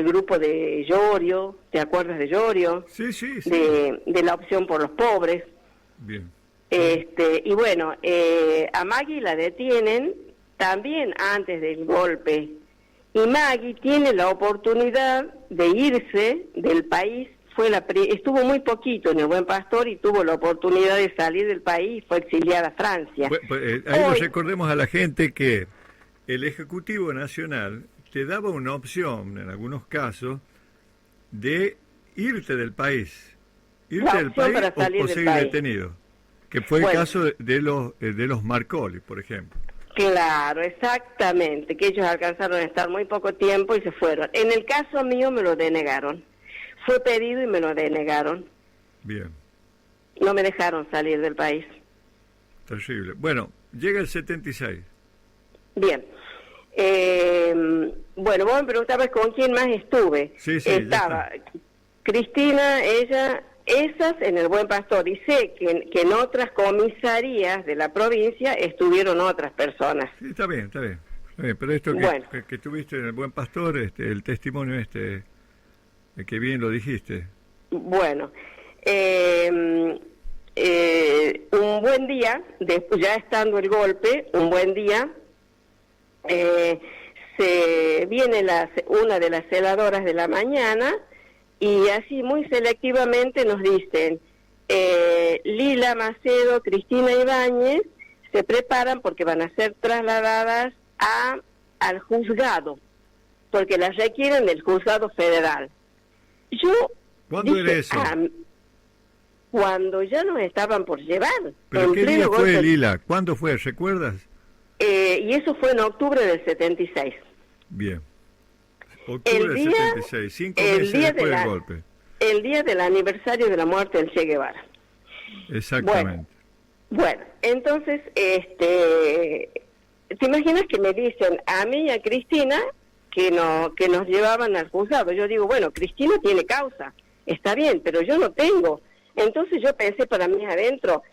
grupo de Llorio, ¿te acuerdas de Llorio? Sí. De la Opción por los Pobres. Bien. Y bueno, a Maggie la detienen también antes del golpe. Y Maggie tiene la oportunidad de irse del país, estuvo muy poquito en el Buen Pastor y tuvo la oportunidad de salir del país y fue exiliada a Francia. Ahí recordemos a la gente que el Ejecutivo Nacional te daba una opción, en algunos casos, de irte del país. Irte del país o seguir detenido. Que fue el caso de los Marcoli, por ejemplo. Claro, exactamente, que ellos alcanzaron a estar muy poco tiempo y se fueron. En el caso mío me lo denegaron. Fue pedido y me lo denegaron. Bien. No me dejaron salir del país. Terrible. Bueno, llega el 76. Bien. Bueno, vos me preguntabas con quién más estuve. Sí, estaba Cristina, esas en el Buen Pastor, y sé que en otras comisarías de la provincia estuvieron otras personas. Sí, está bien, pero esto que tuviste en el Buen Pastor, el testimonio que bien lo dijiste. Bueno, un buen día, después ya estando el golpe, un buen día, se viene una de las celadoras de la mañana y así muy selectivamente nos dicen, Lila Macedo, Cristina Ibáñez se preparan porque van a ser trasladadas al juzgado porque la requieren del juzgado federal. Yo ¿Cuándo dije, era eso? Cuando ya nos estaban por llevar. ¿Pero qué día fue, Lila? ¿Cuándo fue? ¿Recuerdas? Y eso fue en octubre del 76. Bien. Octubre del 76, 5 meses después del golpe. El día del aniversario de la muerte del Che Guevara. Exactamente. Bueno, entonces, ¿te imaginas que me dicen a mí y a Cristina que nos llevaban al juzgado? Yo digo, bueno, Cristina tiene causa, está bien, pero yo no tengo. Entonces yo pensé para mí adentro,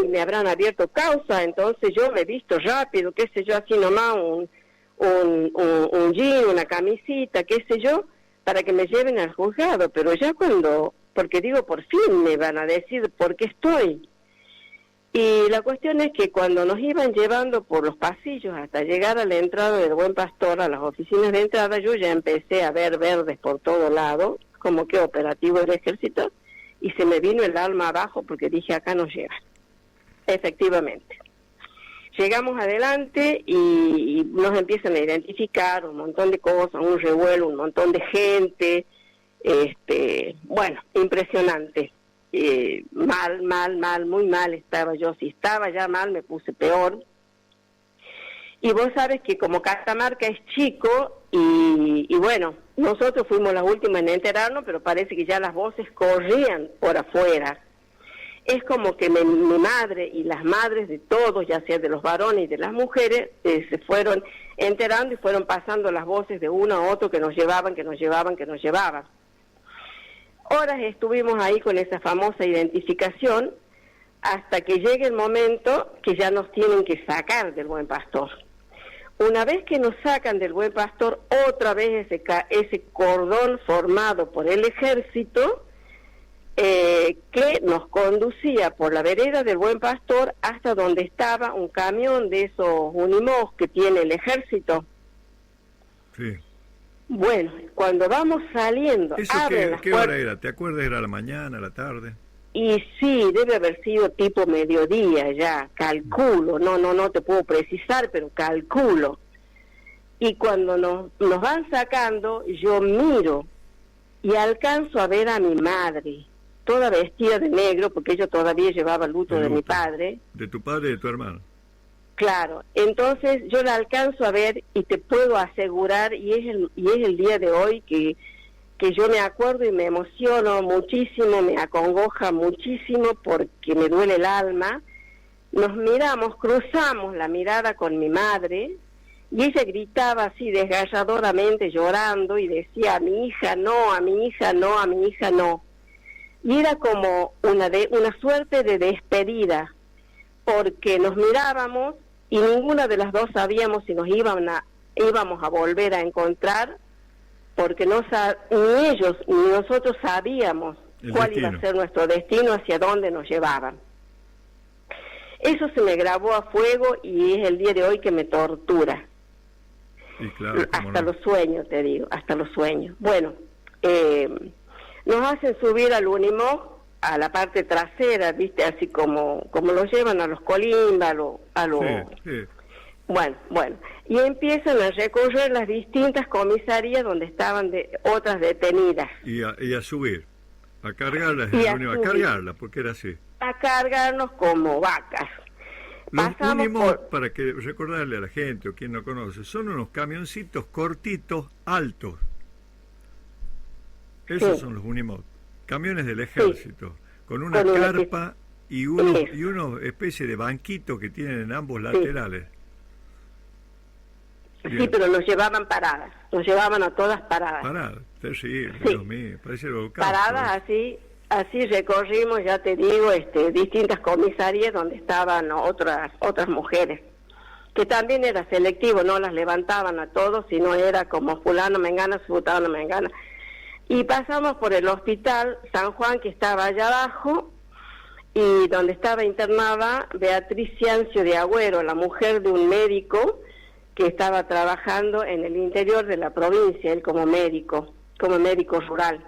me habrán abierto causa, entonces yo me he visto rápido, qué sé yo, así nomás, un jean, una camisita, qué sé yo, para que me lleven al juzgado, pero ya porque digo, por fin me van a decir por qué estoy. Y la cuestión es que cuando nos iban llevando por los pasillos hasta llegar a la entrada del Buen Pastor, a las oficinas de entrada, yo ya empecé a ver verdes por todo lado, como que operativo del ejército, y se me vino el alma abajo porque dije, acá no llega. Efectivamente. Llegamos adelante y nos empiezan a identificar un montón de cosas, un revuelo, un montón de gente, bueno, impresionante. Mal, muy mal estaba yo. Si estaba ya mal, me puse peor. Y vos sabes que como Catamarca es chico, y bueno, nosotros fuimos las últimas en enterarnos, pero parece que ya las voces corrían por afuera. Es como que mi madre y las madres de todos, ya sea de los varones y de las mujeres, se fueron enterando y fueron pasando las voces de uno a otro que nos llevaban. Horas estuvimos ahí con esa famosa identificación hasta que llegue el momento que ya nos tienen que sacar del Buen Pastor. Una vez que nos sacan del Buen Pastor, otra vez ese cordón formado por el ejército que nos conducía por la vereda del Buen Pastor hasta donde estaba un camión de esos Unimog que tiene el ejército. Sí. Bueno, cuando vamos saliendo... ¿Eso qué hora era? ¿Te acuerdas? ¿Era la mañana, la tarde? Y sí, debe haber sido tipo mediodía ya, calculo, no te puedo precisar, pero calculo. Y cuando nos van sacando, yo miro y alcanzo a ver a mi madre, toda vestida de negro, porque ella todavía llevaba el luto de mi padre. ¿De tu padre y de tu hermano? Claro, entonces yo la alcanzo a ver y te puedo asegurar, y es el día de hoy que yo me acuerdo y me emociono muchísimo, me acongoja muchísimo porque me duele el alma. Nos miramos, cruzamos la mirada con mi madre y ella gritaba así desgarradoramente llorando y decía, a mi hija no, a mi hija no, a mi hija no. Y era como una suerte de despedida, porque nos mirábamos y ninguna de las dos sabíamos si nos íbamos a volver a encontrar, porque ni ellos ni nosotros sabíamos cuál iba a ser nuestro destino, hacia dónde nos llevaban. Eso se me grabó a fuego y es el día de hoy que me tortura. Sí, claro, hasta los sueños, te digo, hasta los sueños. Bueno, nos hacen subir al Unimog, a la parte trasera, viste, así como lo llevan a los Colimba, Sí. Bueno, y empiezan a recorrer las distintas comisarías donde estaban otras detenidas. Y a subir, a cargarlas, a cargarlas, porque era así. A cargarnos como vacas. Los Unimog, para que recordarle a la gente o quien no conoce, son unos camioncitos cortitos, altos. Esos son los Unimog, camiones del ejército, con una carpa y unos especie de banquitos que tienen en ambos laterales. Sí, pero nos llevaban paradas, nos llevaban a todas paradas. Paradas, terrible, Dios mío, parece el holocausto. Paradas así recorrimos, ya te digo, distintas comisarías donde estaban otras mujeres, que también era selectivo, no las levantaban a todos, sino era como fulano mengana, sultano mengana. Y pasamos por el hospital San Juan, que estaba allá abajo, y donde estaba internada Beatriz Ciancio de Agüero, la mujer de un médico que estaba trabajando en el interior de la provincia, él como médico rural.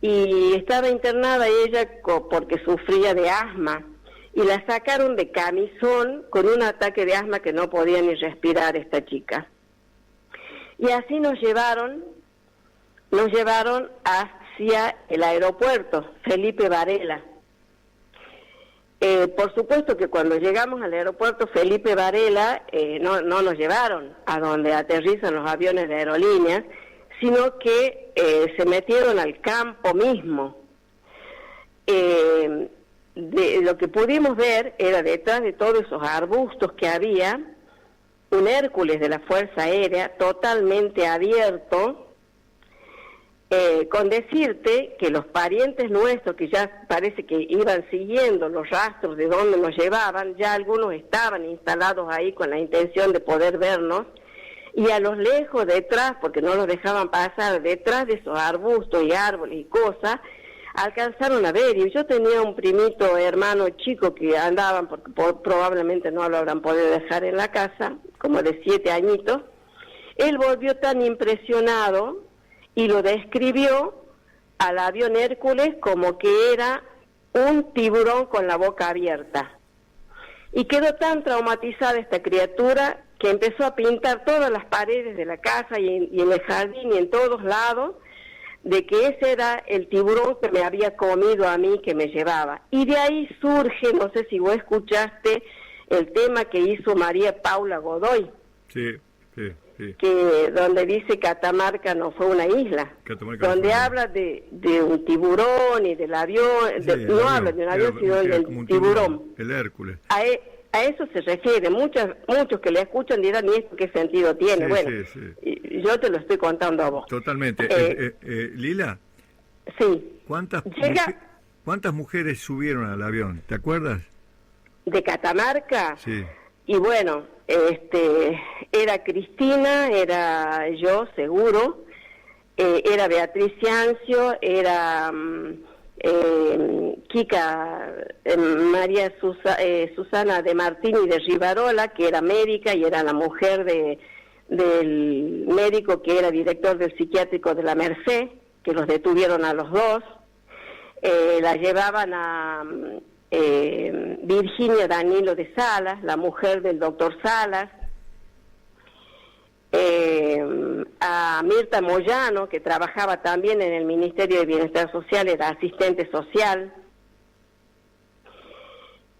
Y estaba internada ella porque sufría de asma, y la sacaron de camisón con un ataque de asma que no podía ni respirar esta chica. Y así nos llevaron hacia el aeropuerto Felipe Varela. Por supuesto que cuando llegamos al aeropuerto Felipe Varela, no nos llevaron a donde aterrizan los aviones de aerolíneas, sino que se metieron al campo mismo. Lo que pudimos ver era detrás de todos esos arbustos que había, un Hércules de la Fuerza Aérea totalmente abierto, con decirte que los parientes nuestros, que ya parece que iban siguiendo los rastros de dónde nos llevaban, ya algunos estaban instalados ahí con la intención de poder vernos, y a los lejos detrás, porque no los dejaban pasar, detrás de esos arbustos y árboles y cosas, alcanzaron a ver. Y yo tenía un primito hermano chico que andaban, porque probablemente no lo habrán podido dejar en la casa, como de 7 añitos. Él volvió tan impresionado y lo describió al avión Hércules como que era un tiburón con la boca abierta. Y quedó tan traumatizada esta criatura que empezó a pintar todas las paredes de la casa y en el jardín y en todos lados, de que ese era el tiburón que me había comido a mí, que me llevaba. Y de ahí surge, no sé si vos escuchaste, el tema que hizo María Paula Godoy. Sí. Que donde dice Catamarca no fue una isla, donde habla de un tiburón y del avión, no habla de un avión, sino del tiburón. El Hércules. A eso se refiere. Muchos que le escuchan dirán, ¿y esto qué sentido tiene? Sí, bueno, sí. Yo te lo estoy contando a vos. Totalmente. Lila, sí. ¿Cuántas mujeres subieron al avión? ¿Te acuerdas? ¿De Catamarca? Sí. Y bueno, era Cristina, era yo, seguro, era Beatriz Ciancio, era Kika, María Susana de Martín y de Rivarola, que era médica y era la mujer del médico que era director del psiquiátrico de la Merced, que los detuvieron a los dos. La llevaban a Virginia Danilo de Salas, la mujer del doctor Salas, a Mirta Moyano, que trabajaba también en el Ministerio de Bienestar Social, era asistente social,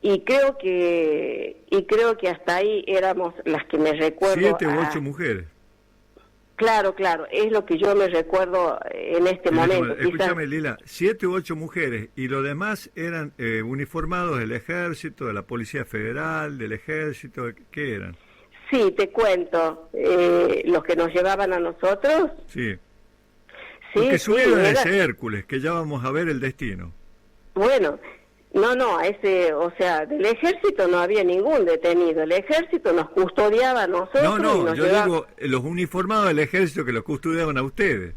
y creo que hasta ahí éramos las que me recuerdo. 7 u 8 mujeres. Claro, es lo que yo me recuerdo en este momento. Escúchame, Lila, 7 u 8 mujeres, y los demás eran uniformados del Ejército, de la Policía Federal, del Ejército, ¿qué eran? Sí, te cuento, los que nos llevaban a nosotros. Sí. Porque subieron a ese Hércules, que ya vamos a ver el destino. Bueno, no, del Ejército no había ningún detenido. El Ejército nos custodiaba a nosotros. No, yo digo los uniformados del Ejército que los custodiaban a ustedes.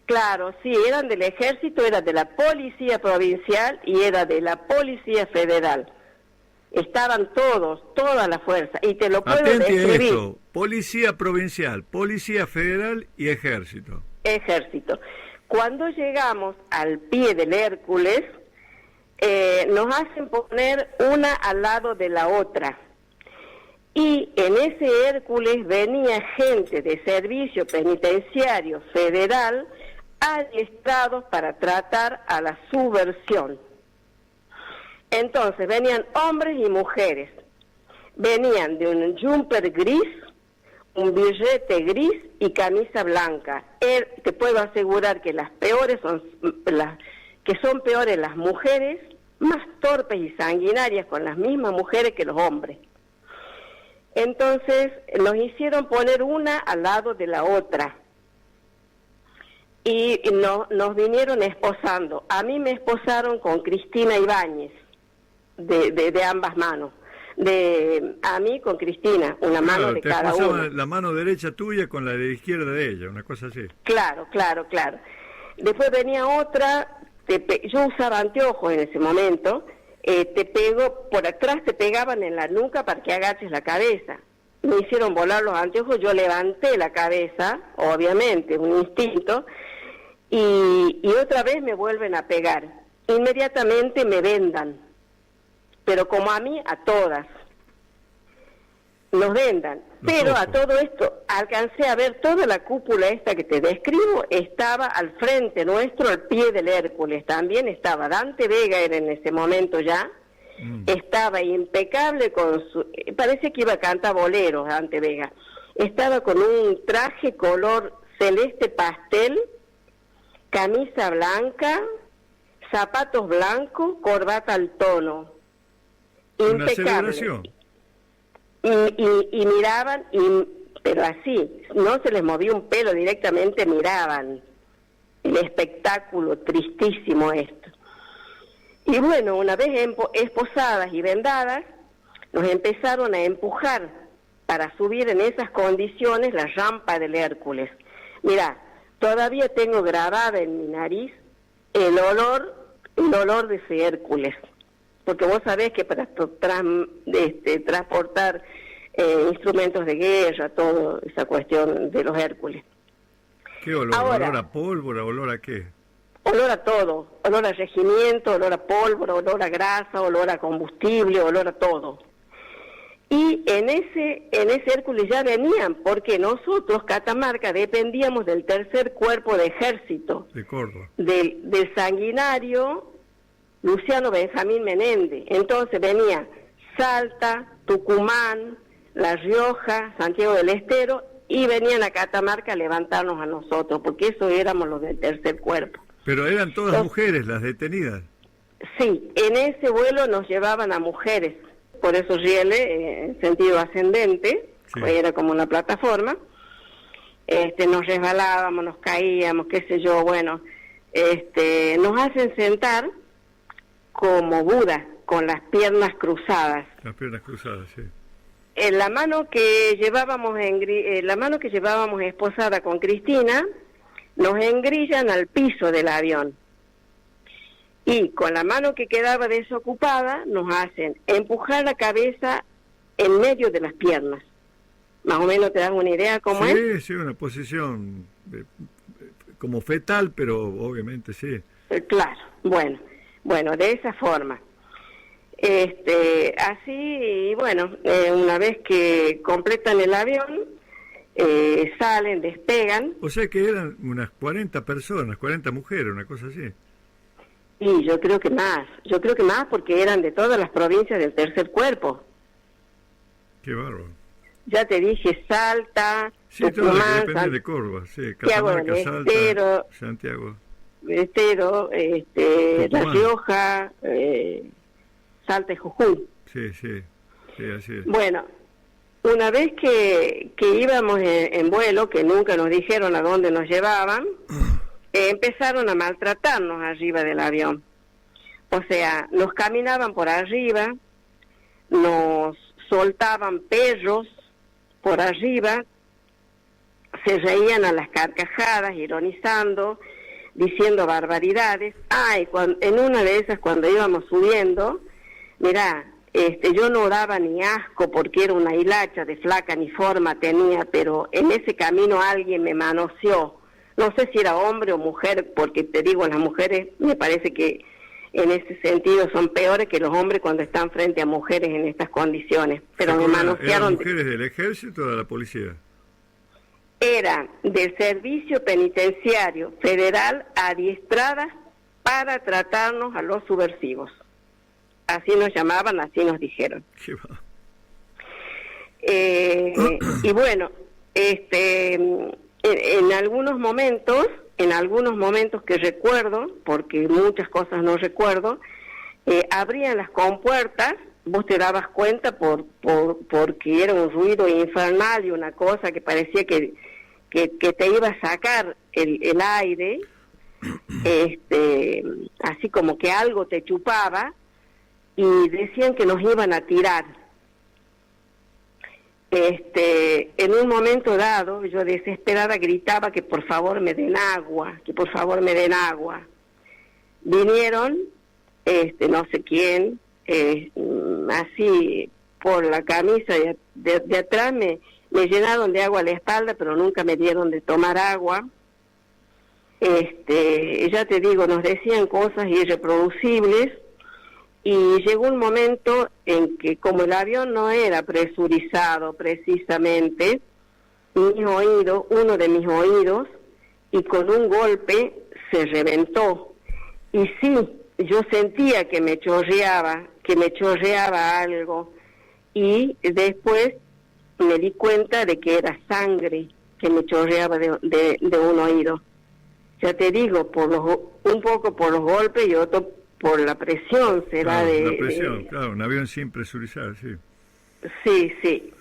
Claro, sí, eran del Ejército, era de la Policía Provincial y era de la Policía Federal. Estaban toda la fuerza, y te lo puedo describir. Esto, Policía Provincial, Policía Federal y Ejército. Cuando llegamos al pie del Hércules, nos hacen poner una al lado de la otra. Y en ese Hércules venía gente de Servicio Penitenciario Federal adiestrados para tratar a la subversión. Entonces venían hombres y mujeres, venían de un jumper gris, un birrete gris y camisa blanca. Te puedo asegurar que son peores las mujeres, más torpes y sanguinarias con las mismas mujeres que los hombres. Entonces nos hicieron poner una al lado de la otra y nos vinieron esposando. A mí me esposaron con Cristina Ibáñez, de ambas manos. A mí con Cristina, una mano de cada uno. La mano derecha tuya con la de izquierda de ella, una cosa así. Claro. Después venía otra, yo usaba anteojos en ese momento, por atrás te pegaban en la nuca para que agaches la cabeza. Me hicieron volar los anteojos, yo levanté la cabeza, obviamente, un instinto, y otra vez me vuelven a pegar. Inmediatamente me vendan, pero como a mí, a todas. nos vendan. Pero a todo esto alcancé a ver toda la cúpula esta que te describo, estaba al frente nuestro, al pie del Hércules. También estaba Dante Vega, era en ese momento ya, estaba impecable con su... Parece que iba a cantar boleros Dante Vega. Estaba con un traje color celeste pastel, camisa blanca, zapatos blancos, corbata al tono. Una Impecable. celebración. Y miraban, pero así, no se les movía un pelo, directamente miraban el espectáculo tristísimo esto. Y bueno, una vez esposadas y vendadas, nos empezaron a empujar para subir en esas condiciones la rampa del Hércules. Mirá, todavía tengo grabada en mi nariz el olor de ese Hércules. Porque vos sabés que para transportar instrumentos de guerra, toda esa cuestión de los Hércules. ¿Qué olor? Ahora, ¿olor a pólvora? ¿Olor a qué? Olor a todo, olor a regimiento, olor a pólvora, olor a grasa, olor a combustible, olor a todo. Y en ese Hércules ya venían, porque nosotros, Catamarca, dependíamos del tercer cuerpo de ejército. De Córdoba. Del sanguinario Luciano Benjamín Menéndez. Entonces venía Salta, Tucumán, La Rioja, Santiago del Estero, y venían a Catamarca a levantarnos a nosotros, porque eso éramos los del tercer cuerpo. Pero eran todas mujeres las detenidas. Sí, en ese vuelo nos llevaban a mujeres, por eso rieles en sentido ascendente, sí. Era como una plataforma, nos resbalábamos, nos caíamos, qué sé yo, bueno, nos hacen sentar como Buda, con las piernas cruzadas. Las piernas cruzadas, sí. En la mano que llevábamos esposada con Cristina, nos engrillan al piso del avión. Y con la mano que quedaba desocupada, nos hacen empujar la cabeza en medio de las piernas. Más o menos te das una idea cómo es. Sí, una posición como fetal, pero obviamente sí. Claro, bueno, de esa forma. Así, y bueno, una vez que completan el avión, salen, despegan. O sea que eran unas 40 personas, 40 mujeres, una cosa así. Y yo creo que más porque eran de todas las provincias del tercer cuerpo. Qué bárbaro. Ya te dije, Salta, sí, Tucumán, depende de Córdoba, sí, Catamarca, Salta, Santiago. Estero, La Rioja, Salta y Jujuy. Sí, así es. Bueno, una vez que íbamos en vuelo, que nunca nos dijeron a dónde nos llevaban, empezaron a maltratarnos arriba del avión. O sea, nos caminaban por arriba, nos soltaban perros por arriba, se reían a las carcajadas, ironizando, diciendo barbaridades. En una de esas, cuando íbamos subiendo, mirá, yo no daba ni asco porque era una hilacha de flaca ni forma tenía, pero en ese camino alguien me manoseó. No sé si era hombre o mujer, porque te digo, las mujeres me parece que en ese sentido son peores que los hombres cuando están frente a mujeres en estas condiciones. Pero me manosearon. ¿Eran mujeres del ejército o de la policía? Eran del Servicio Penitenciario Federal adiestradas para tratarnos a los subversivos. Así nos llamaban, así nos dijeron. Y bueno, en algunos momentos que recuerdo, porque muchas cosas no recuerdo, abrían las compuertas, vos te dabas cuenta porque era un ruido infernal y una cosa que parecía que te iba a sacar el aire, así como que algo te chupaba, y decían que nos iban a tirar. En un momento dado, yo desesperada gritaba que por favor me den agua, Vinieron, no sé quién, así por la camisa de atrás me llenaron de agua a la espalda, pero nunca me dieron de tomar agua. Ya te digo, nos decían cosas irreproducibles, y llegó un momento en que, como el avión no era presurizado precisamente, uno de mis oídos, y con un golpe se reventó. Y sí, yo sentía que me chorreaba algo, y después me di cuenta de que era sangre que me chorreaba de un oído. Ya te digo, un poco por los golpes y otro por la presión, será claro, la presión, claro, un avión sin presurizar, sí. Sí, sí.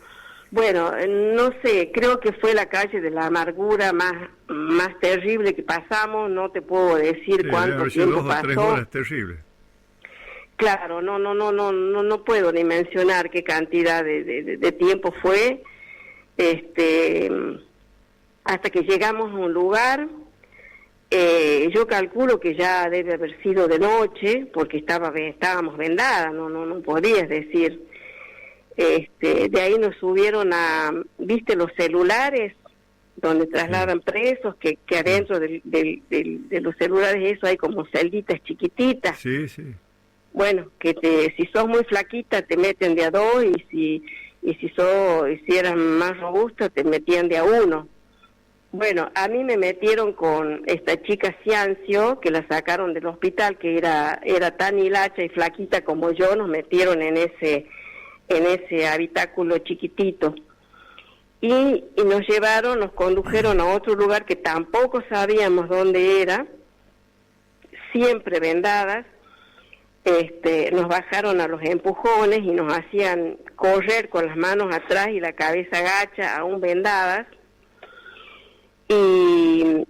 Bueno, no sé, creo que fue la calle de la amargura más terrible que pasamos, no te puedo decir sí, cuánto tiempo 2 o 3 pasó. horas terrible. Claro, no puedo ni mencionar qué cantidad de tiempo fue, hasta que llegamos a un lugar. Yo calculo que ya debe haber sido de noche, porque estábamos vendadas, no podías decir. De ahí nos subieron ¿viste los celulares donde trasladan presos? Que adentro de los celulares eso hay como celditas chiquititas. Sí, sí. Bueno, que si sos muy flaquita te meten de a dos, y si eras más robusta te metían de a uno. Bueno, a mí me metieron con esta chica Ciancio, que la sacaron del hospital, que era tan hilacha y flaquita como yo, nos metieron en ese habitáculo chiquitito. Y nos condujeron a otro lugar que tampoco sabíamos dónde era, siempre vendadas. Nos bajaron a los empujones y nos hacían correr con las manos atrás y la cabeza gacha, aún vendadas. Y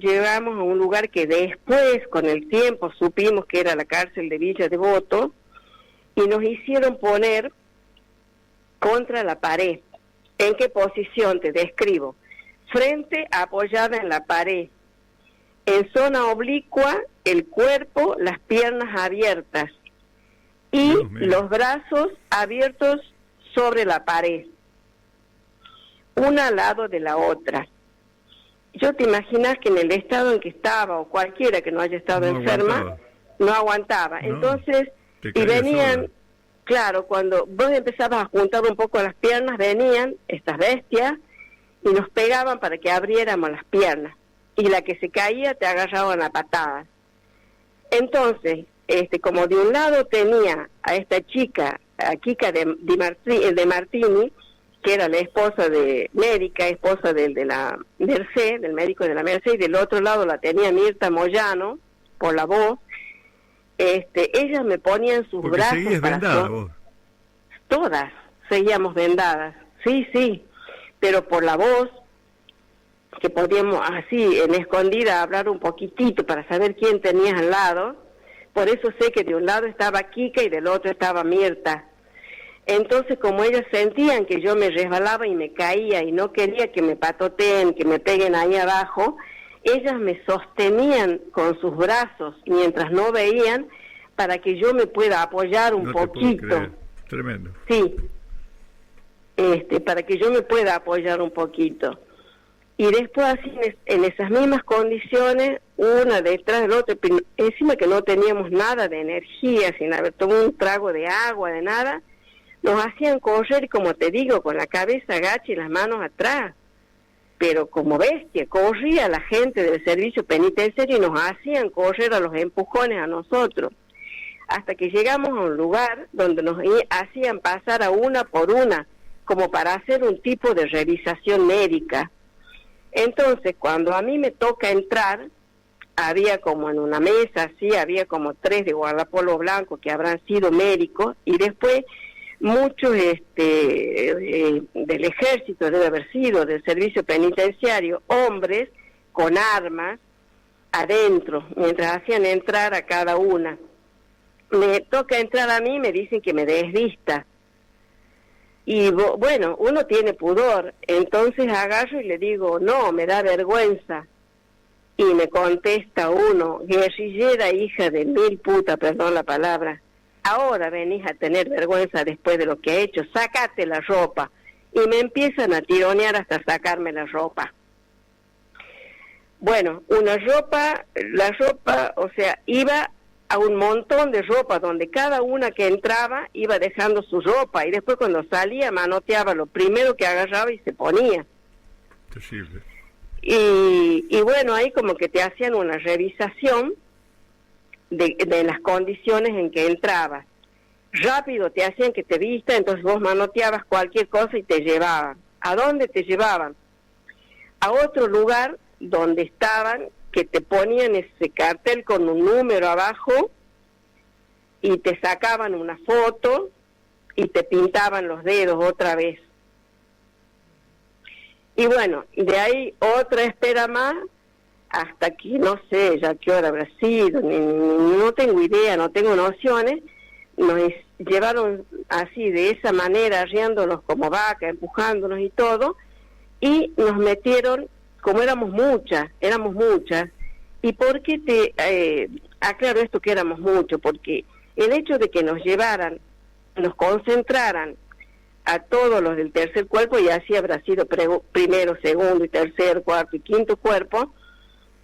llegamos a un lugar que después, con el tiempo, supimos que era la cárcel de Villa Devoto, y nos hicieron poner contra la pared. ¿En qué posición? Te describo. Frente apoyada en la pared, en zona oblicua, el cuerpo, las piernas abiertas y los brazos abiertos sobre la pared, una al lado de la otra. Yo te imaginas que en el estado en que estaba, o cualquiera que no haya estado enferma, no aguantaba. No, entonces, y venían, sola. Claro, cuando vos empezabas a juntar un poco las piernas, venían estas bestias y nos pegaban para que abriéramos las piernas. Y la que se caía te agarraban a patadas. Entonces, como de un lado tenía a esta chica, a Kika de Martini, que era la esposa esposa de la Merced, del médico de la Merced, y del otro lado la tenía Mirta Moyano, por la voz. Ellas me ponían sus brazos. ¿Seguías vendada vos? Todas seguíamos vendadas, sí, pero por la voz, que podíamos así en escondida hablar un poquitito para saber quién tenías al lado. Por eso sé que de un lado estaba Kika y del otro estaba Mirta. Entonces, como ellas sentían que yo me resbalaba y me caía y no quería que me patoteen, que me peguen ahí abajo, ellas me sostenían con sus brazos mientras no veían, para que yo me pueda apoyar un poquito. Tremendo. Sí, para que yo me pueda apoyar un poquito. Y después, así en esas mismas condiciones, una detrás de la otra, encima que no teníamos nada de energía, sin haber tomado un trago de agua, de nada, nos hacían correr, como te digo, con la cabeza agacha y las manos atrás. Pero como bestia, corría la gente del servicio penitenciario y nos hacían correr a los empujones a nosotros. Hasta que llegamos a un lugar donde nos hacían pasar a una por una, como para hacer un tipo de revisación médica. Entonces, cuando a mí me toca entrar, había como en una mesa, así, había como 3 de guardapolvo blanco que habrán sido médicos, y después muchos del ejército, debe haber sido, del servicio penitenciario, hombres con armas adentro, mientras hacían entrar a cada una. Me toca entrar a mí, me dicen que me desvista. Y bueno, uno tiene pudor, entonces agarro y le digo, no, me da vergüenza. Y me contesta uno, guerrillera hija de mil puta, perdón la palabra, ahora venís a tener vergüenza después de lo que he hecho, sácate la ropa. Y me empiezan a tironear hasta sacarme la ropa. Bueno, la ropa, o sea, iba a un montón de ropa, donde cada una que entraba iba dejando su ropa, y después cuando salía manoteaba lo primero que agarraba y se ponía. Terrible. Y bueno, ahí como que te hacían una revisación de las condiciones en que entrabas. Rápido te hacían que te vista, entonces vos manoteabas cualquier cosa y te llevaban. ¿A dónde te llevaban? A otro lugar donde estaban, que te ponían ese cartel con un número abajo y te sacaban una foto y te pintaban los dedos otra vez. Y bueno, de ahí otra espera más, hasta aquí no sé ya qué hora habrá sido, no tengo idea, no tengo nociones. Nos llevaron así, de esa manera, arriándonos como vaca, empujándonos y todo, y nos metieron, como éramos muchas, y ¿por qué te aclaro esto que éramos muchos? Porque el hecho de que nos llevaran, nos concentraran a todos los del tercer cuerpo, y así habrá sido primero, segundo y tercer, cuarto y quinto cuerpo,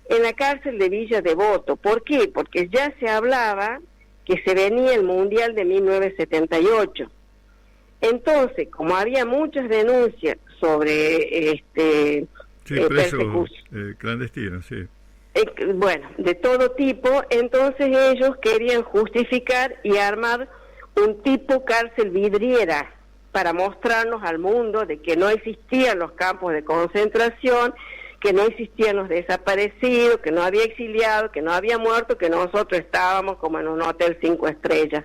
en la cárcel de Villa Devoto. ¿Por qué? Porque ya se hablaba que se venía el Mundial de 1978. Entonces, como había muchas denuncias sobre presos clandestinos, sí. Bueno, de todo tipo, entonces ellos querían justificar y armar un tipo cárcel vidriera para mostrarnos al mundo de que no existían los campos de concentración, que no existían los desaparecidos, que no había exiliados, que no había muertos, que nosotros estábamos como en un hotel 5 estrellas.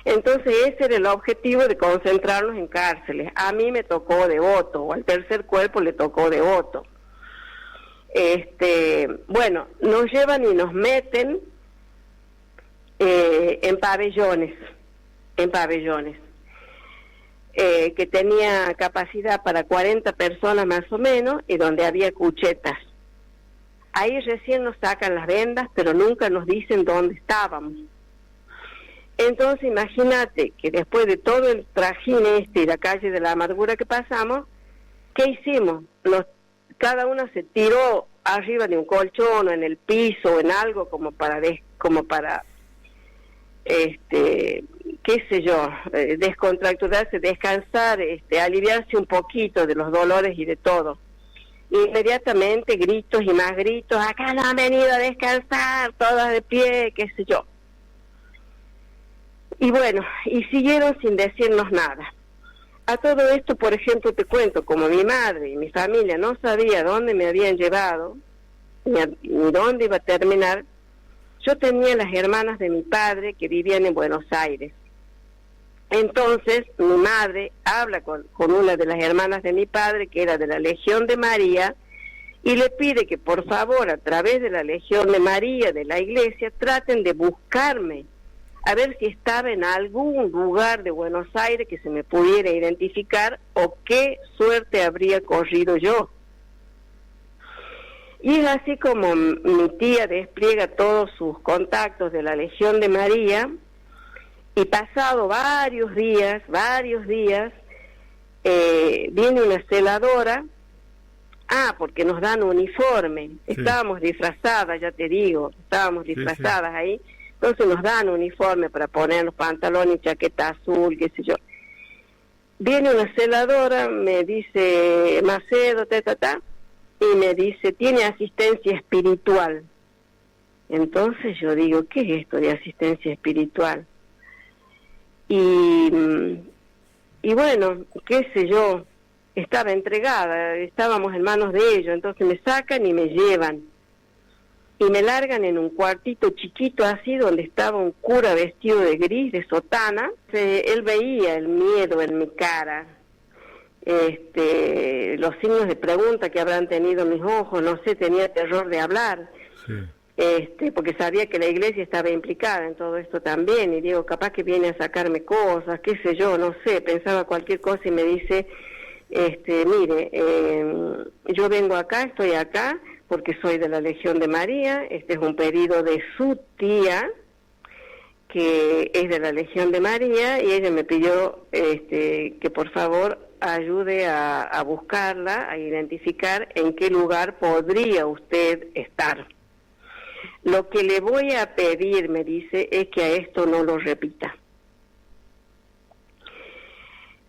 Entonces ese era el objetivo, de concentrarnos en cárceles. A mí me tocó Devoto, o al tercer cuerpo le tocó Devoto. Bueno, nos llevan y nos meten en pabellones, que tenía capacidad para 40 personas más o menos, y donde había cuchetas. Ahí recién nos sacan las vendas, pero nunca nos dicen dónde estábamos. Entonces imagínate que después de todo el trajín y la calle de la amargura que pasamos, ¿qué hicimos? Cada una se tiró arriba de un colchón o en el piso o en algo como para qué sé yo, descontracturarse, descansar, aliviarse un poquito de los dolores y de todo. Inmediatamente gritos y más gritos: acá no han venido a descansar, todas de pie, qué sé yo. Y bueno, y siguieron sin decirnos nada. A todo esto, por ejemplo, te cuento, como mi madre y mi familia no sabía dónde me habían llevado, ni dónde iba a terminar, yo tenía las hermanas de mi padre que vivían en Buenos Aires. Entonces, mi madre habla con una de las hermanas de mi padre, que era de la Legión de María, y le pide que por favor, a través de la Legión de María, de la iglesia, traten de buscarme, a ver si estaba en algún lugar de Buenos Aires que se me pudiera identificar, o qué suerte habría corrido yo. Y es así como mi tía despliega todos sus contactos de la Legión de María, y pasado varios días, viene una celadora, porque nos dan uniforme, sí. Estábamos disfrazadas, ya te digo, disfrazadas, sí. Ahí, entonces nos dan uniforme para poner los pantalones y chaqueta azul, qué sé yo. Viene una celadora, me dice: Macedo, y me dice: tiene asistencia espiritual. Entonces yo digo: ¿qué es esto de asistencia espiritual? Y bueno, qué sé yo, estaba entregada, estábamos en manos de ellos, entonces me sacan y me llevan. Y me largan en un cuartito chiquito así, donde estaba un cura vestido de gris, de sotana. Él veía el miedo en mi cara, los signos de pregunta que habrán tenido mis ojos, no sé, tenía terror de hablar. Sí. Porque sabía que la iglesia estaba implicada en todo esto también, y digo, capaz que viene a sacarme cosas, qué sé yo, no sé, pensaba cualquier cosa, y me dice: mire, yo vengo acá, estoy acá, porque soy de la Legión de María, este es un pedido de su tía, que es de la Legión de María, y ella me pidió que por favor ayude a buscarla, a identificar en qué lugar podría usted estar. Lo que le voy a pedir, me dice, es que a esto no lo repita.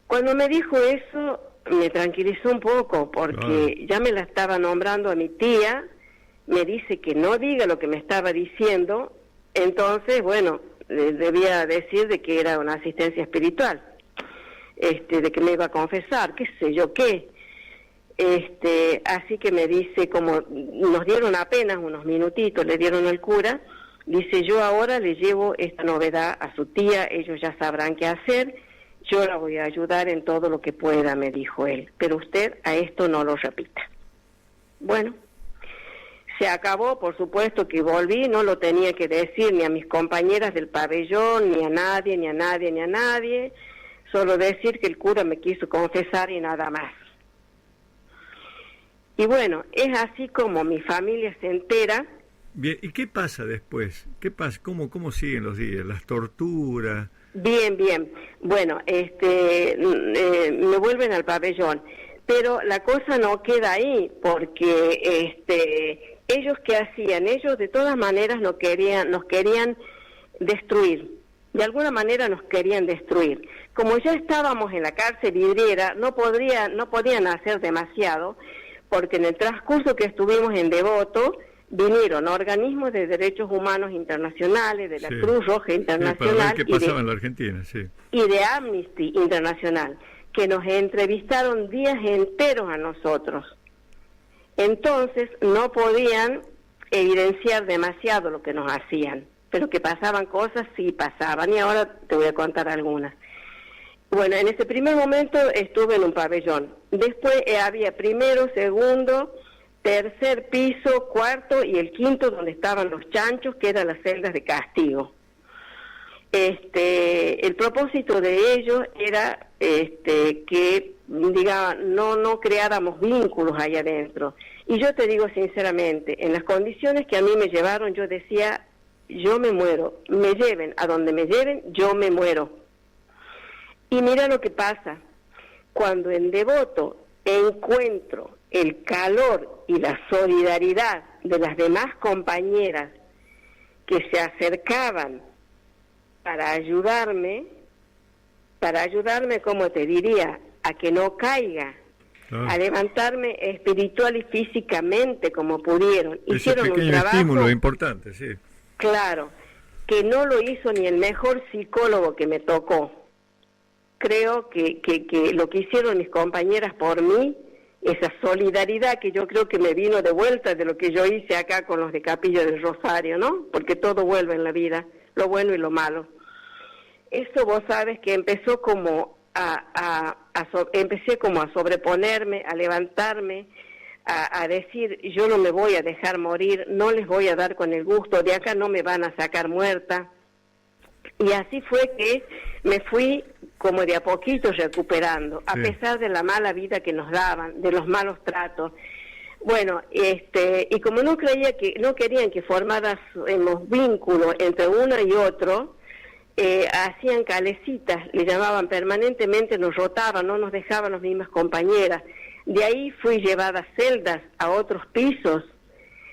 Cuando me dijo eso, me tranquilizó un poco, porque ya me la estaba nombrando a mi tía, me dice que no diga lo que me estaba diciendo, entonces, bueno, debía decir de que era una asistencia espiritual, de que me iba a confesar, qué sé yo qué. Así que me dice, como nos dieron apenas unos minutitos, le dieron al cura, dice, yo ahora le llevo esta novedad a su tía, ellos ya sabrán qué hacer, yo la voy a ayudar en todo lo que pueda, me dijo él, pero usted a esto no lo repita. Bueno, se acabó, por supuesto que volví, no lo tenía que decir ni a mis compañeras del pabellón, ni a nadie, ni a nadie, ni a nadie, solo decir que el cura me quiso confesar y nada más. Y bueno, es así como mi familia se entera. Bien, ¿y qué pasa después? ¿Qué pasa? ¿Cómo siguen los días? ¿Las torturas? Bien. Bueno, me vuelven al pabellón, pero la cosa no queda ahí, porque ellos ¿qué hacían? Ellos de todas maneras nos querían destruir. De alguna manera nos querían destruir. Como ya estábamos en la cárcel vidriera, no podían hacer demasiado, porque en el transcurso que estuvimos en Devoto, vinieron organismos de derechos humanos internacionales, de la Cruz Roja Internacional, para ver qué pasaba en la Argentina, y de Amnesty Internacional, que nos entrevistaron días enteros a nosotros. Entonces no podían evidenciar demasiado lo que nos hacían, pero que pasaban cosas, sí pasaban, y ahora te voy a contar algunas. Bueno, en ese primer momento estuve en un pabellón, después había primero, segundo, tercer piso, cuarto y el quinto donde estaban los chanchos, que eran las celdas de castigo. El propósito de ellos era que no creáramos vínculos allá adentro. Y yo te digo sinceramente, en las condiciones que a mí me llevaron, yo decía, yo me muero, me lleven a donde me lleven, yo me muero. Y mira lo que pasa, cuando en Devoto encuentro el calor y la solidaridad de las demás compañeras que se acercaban para ayudarme, como te diría, a que no caiga, a levantarme espiritual y físicamente como pudieron. Hicieron un trabajo estímulo importante, sí. Claro, que no lo hizo ni el mejor psicólogo que me tocó. Creo que lo que hicieron mis compañeras por mí, esa solidaridad que yo creo que me vino de vuelta de lo que yo hice acá con los de Capilla del Rosario, ¿no? Porque todo vuelve en la vida, lo bueno y lo malo. Eso vos sabes que empezó como empecé como a sobreponerme, a levantarme, a decir, yo no me voy a dejar morir, no les voy a dar con el gusto, de acá no me van a sacar muerta. Y así fue que me fui como de a poquito recuperando, a pesar de la mala vida que nos daban, de los malos tratos. Bueno, y como no querían que formáramos vínculos entre uno y otro, hacían calecitas, le llamaban permanentemente, nos rotaban, no nos dejaban las mismas compañeras. De ahí fui llevada a celdas, a otros pisos.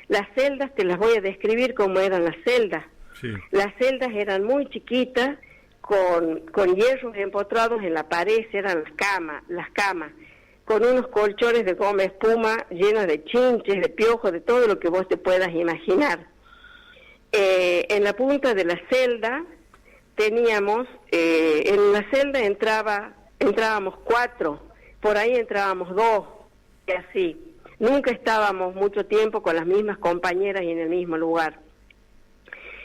Las celdas te las voy a describir cómo eran las celdas. Sí. Las celdas eran muy chiquitas, con hierros empotrados en la pared, eran las camas, con unos colchones de goma espuma llenos de chinches, de piojos, de todo lo que vos te puedas imaginar. En la punta de la celda teníamos, en la celda entrábamos 4, por ahí entrábamos 2, y así. Nunca estábamos mucho tiempo con las mismas compañeras y en el mismo lugar.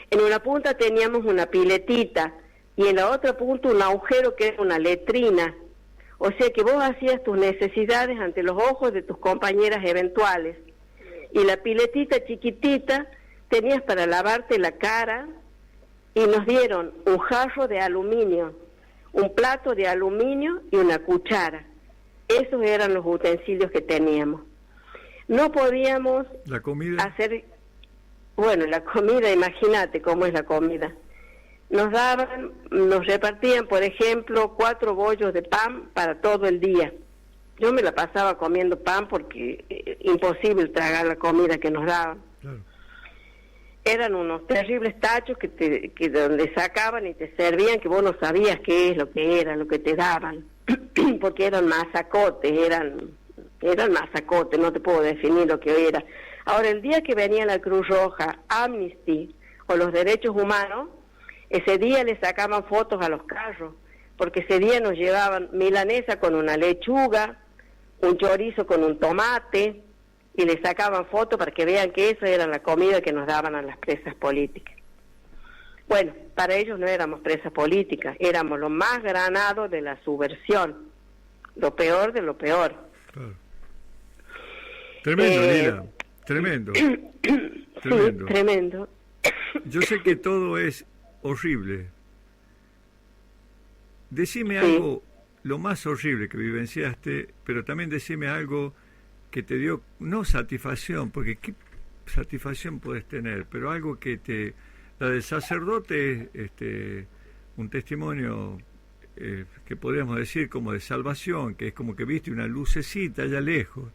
En una punta teníamos una piletita y en la otra punta un agujero que era una letrina. O sea que vos hacías tus necesidades ante los ojos de tus compañeras eventuales. Y la piletita chiquitita tenías para lavarte la cara y nos dieron un jarro de aluminio, un plato de aluminio y una cuchara. Esos eran los utensilios que teníamos. No podíamos hacer... Bueno, la comida, imagínate cómo es la comida. Nos repartían, por ejemplo, 4 bollos de pan para todo el día. Yo me la pasaba comiendo pan porque imposible tragar la comida que nos daban. Claro. eran unos terribles tachos que donde sacaban y te servían, que vos no sabías qué es lo que era, lo que te daban, porque eran masacotes, eran masacotes, no te puedo definir lo que era. Ahora, el día que venía la Cruz Roja, Amnesty o los derechos humanos, ese día le sacaban fotos a los carros, porque ese día nos llevaban milanesa con una lechuga, un chorizo con un tomate, y le sacaban fotos para que vean que esa era la comida que nos daban a las presas políticas. Bueno, para ellos no éramos presas políticas, éramos lo más granado de la subversión, lo peor de lo peor. Claro. Tremendo, Lila, tremendo. Tremendo. Sí, tremendo. Yo sé que todo es horrible. Decime Sí. algo, lo más horrible que vivenciaste, pero también decime algo que te dio, no satisfacción, porque qué satisfacción puedes tener, pero algo que la del sacerdote es un testimonio que podríamos decir como de salvación, que es como que viste una lucecita allá lejos.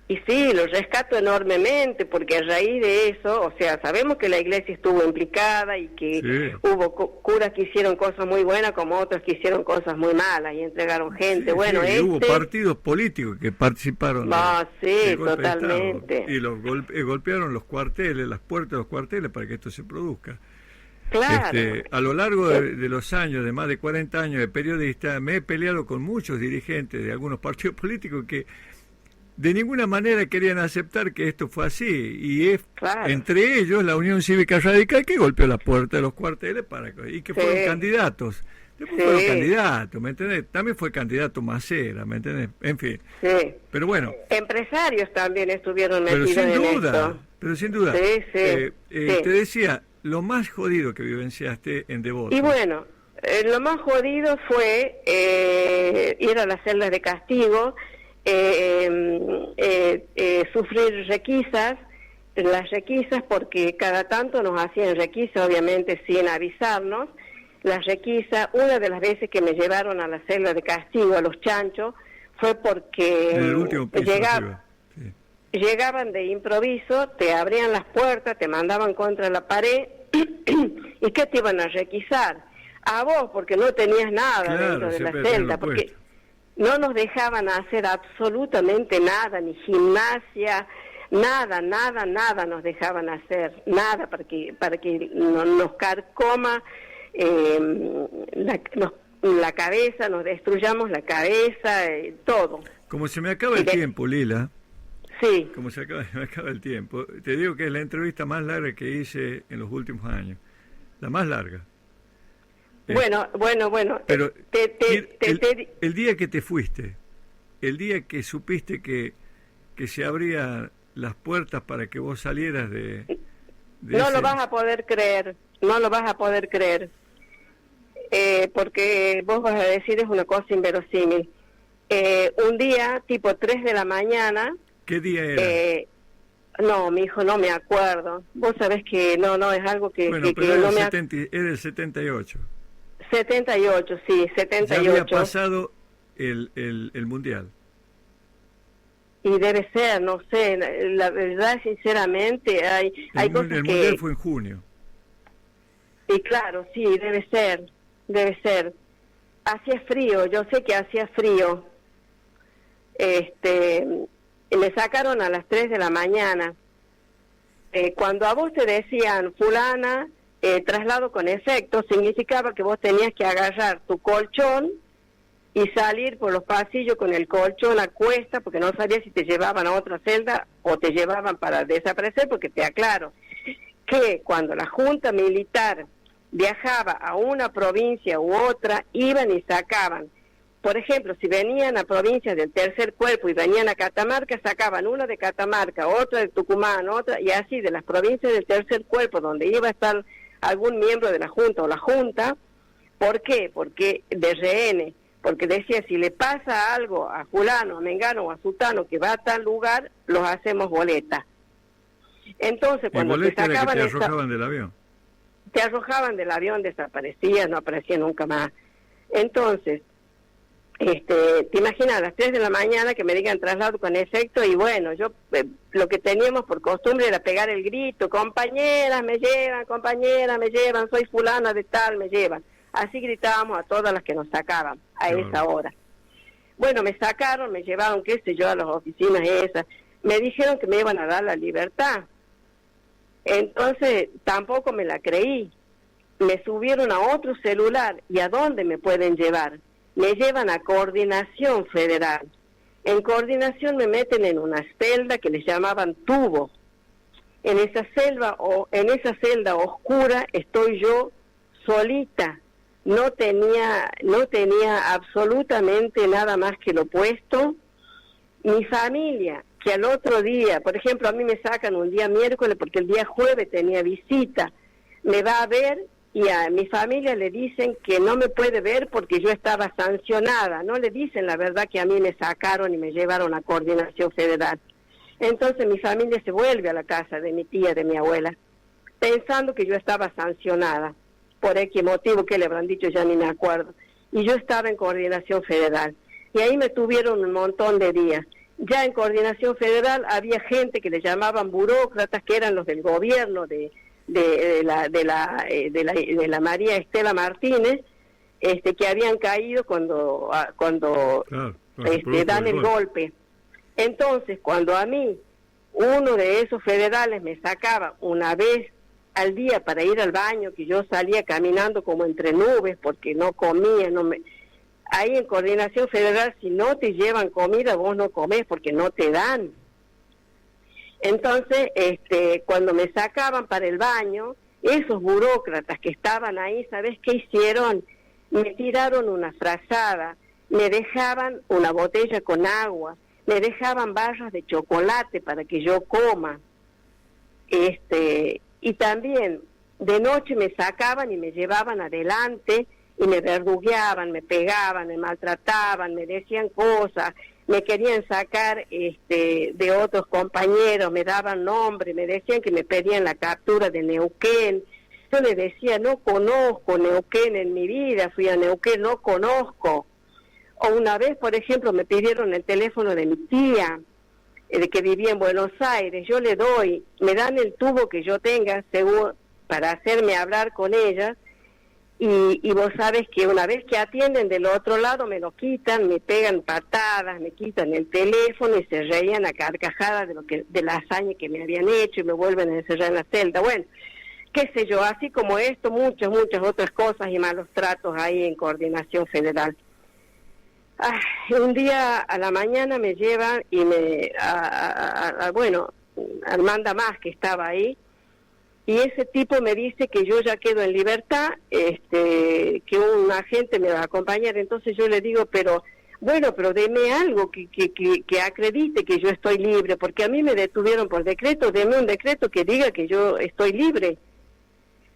Y sí, lo rescato enormemente, porque a raíz de eso, o sea, sabemos que la iglesia estuvo implicada y que Sí. hubo curas que hicieron cosas muy buenas, como otros que hicieron cosas muy malas y entregaron gente. Sí, Bueno, sí, y hubo partidos políticos que participaron sí, del golpe de totalmente. Estado, y los golpearon los cuarteles, las puertas de los cuarteles para que esto se produzca. Claro. A lo largo de los años, de más de 40 años de periodista, me he peleado con muchos dirigentes de algunos partidos políticos que de ninguna manera querían aceptar que esto fue así, y Claro. entre ellos la Unión Cívica Radical, que golpeó la puerta de los cuarteles y que Sí. fueron candidatos. Después Sí. fueron candidatos, ¿me entendés? También fue candidato Macera, ¿me entendés? En fin. Sí. Pero bueno, Empresarios también estuvieron pero metidos sin en duda, esto. pero sin duda. Sí, sí, sí. Te decía, lo más jodido que vivenciaste en Devoto. Y bueno, lo más jodido fue ir a las celdas de castigo, sufrir requisas, las requisas porque cada tanto nos hacían requisas, obviamente sin avisarnos. Las requisas, una de las veces que me llevaron a la celda de castigo, a los chanchos, fue porque En el último piso, arriba. Sí. llegaban de improviso, te abrían las puertas, te mandaban contra la pared, ¿y qué te iban a requisar? A vos, porque no tenías nada Claro, dentro de la siempre celda, tenerlo porque puesto. no nos dejaban hacer absolutamente nada, ni gimnasia, nada nos dejaban hacer, nada para que no, nos carcoma la cabeza, nos destruyamos la cabeza, todo. Como se me acaba el tiempo, Lila, Sí. como me acaba el tiempo, te digo que es la entrevista más larga que hice en los últimos años, la más larga. Bueno, Pero te- el día que te fuiste, el día que supiste que se abrían las puertas para que vos salieras de no ese- lo vas a poder creer, porque vos vas a decir es una cosa inverosímil. Un día, tipo 3 de la mañana, ¿Qué día era? no, mi hijo, no me acuerdo. Vos sabés que no, es algo que, Bueno, que pero no era, me... era el 78. 78, sí, Ya 78. había pasado el Mundial. Y debe ser, no sé, la verdad, sinceramente, hay cosas El que... Mundial fue en junio. Y claro, sí, debe ser. Hacía frío, yo sé que hacía frío. Me sacaron a las 3 de la mañana. Cuando a vos te decían, fulana, traslado con efecto, significaba que vos tenías que agarrar tu colchón y salir por los pasillos con el colchón a cuesta, porque no sabías si te llevaban a otra celda o te llevaban para desaparecer, porque te aclaro que cuando la Junta Militar viajaba a una provincia u otra, iban y sacaban. Por ejemplo, si venían a provincias del Tercer Cuerpo y venían a Catamarca, sacaban una de Catamarca, otra de Tucumán, otra, y así de las provincias del Tercer Cuerpo, donde iba a estar algún miembro de la Junta o la Junta. ¿Por qué? Porque de rehenes, porque decía, si le pasa algo a fulano, a mengano o a sutano que va a tal lugar, los hacemos boleta. Entonces, cuando te boleta era que sacaban te arrojaban del avión. te arrojaban del avión, desaparecías, no aparecía nunca más. Entonces, te imaginas a las 3 de la mañana que me digan traslado con efecto, y bueno, yo lo que teníamos por costumbre era pegar el grito, compañeras me llevan, soy fulana de tal, me llevan. Así gritábamos a todas las que nos sacaban a esa hora. Bueno, me sacaron, me llevaron, qué sé yo, a las oficinas esas, me dijeron que me iban a dar la libertad. Entonces tampoco me la creí. Me subieron a otro celular. ¿Y a dónde me pueden llevar? Me llevan a Coordinación Federal. En Coordinación me meten en una celda que les llamaban tubo. En esa celda oscura estoy yo solita. No tenía absolutamente nada más que lo opuesto. Mi familia, que al otro día, por ejemplo, a mí me sacan un día miércoles porque el día jueves tenía visita, me va a ver, y a mi familia le dicen que no me puede ver porque yo estaba sancionada. No le dicen la verdad que a mí me sacaron y me llevaron a Coordinación Federal. Entonces mi familia se vuelve a la casa de mi tía, de mi abuela, pensando que yo estaba sancionada. Por X motivo que le habrán dicho, ya ni me acuerdo. Y yo estaba en Coordinación Federal. Y ahí me tuvieron un montón de días. Ya en Coordinación Federal había gente que le llamaban burócratas, que eran los del gobierno de la María Estela Martínez, que habían caído cuando dan el golpe. Entonces, cuando a mí uno de esos federales me sacaba una vez al día para ir al baño, que yo salía caminando como entre nubes porque no comía, ahí en Coordinación Federal, si no te llevan comida, vos no comés porque no te dan. Entonces, cuando me sacaban para el baño, esos burócratas que estaban ahí, ¿sabes qué hicieron? Me tiraron una frazada, me dejaban una botella con agua, me dejaban barras de chocolate para que yo coma. Y también de noche me sacaban y me llevaban adelante y me verdugueaban, me pegaban, me maltrataban, me decían cosas, me querían sacar de otros compañeros, me daban nombre, me decían que me pedían la captura de Neuquén. Yo les decía, no conozco Neuquén en mi vida, fui a Neuquén, no conozco. O una vez, por ejemplo, me pidieron el teléfono de mi tía, que vivía en Buenos Aires. Yo le doy, me dan el tubo que yo tenga seguro para hacerme hablar con ella, y vos sabes que una vez que atienden del otro lado me lo quitan, me pegan patadas, me quitan el teléfono y se reían a carcajadas de la hazaña que me habían hecho y me vuelven a encerrar en la celda. Bueno, qué sé yo, así como esto, muchas otras cosas y malos tratos ahí en Coordinación Federal. Un día a la mañana me llevan y Armanda Más, que estaba ahí, y ese tipo me dice que yo ya quedo en libertad, que un agente me va a acompañar. Entonces yo le digo, pero deme algo que acredite que yo estoy libre, porque a mí me detuvieron por decreto, deme un decreto que diga que yo estoy libre.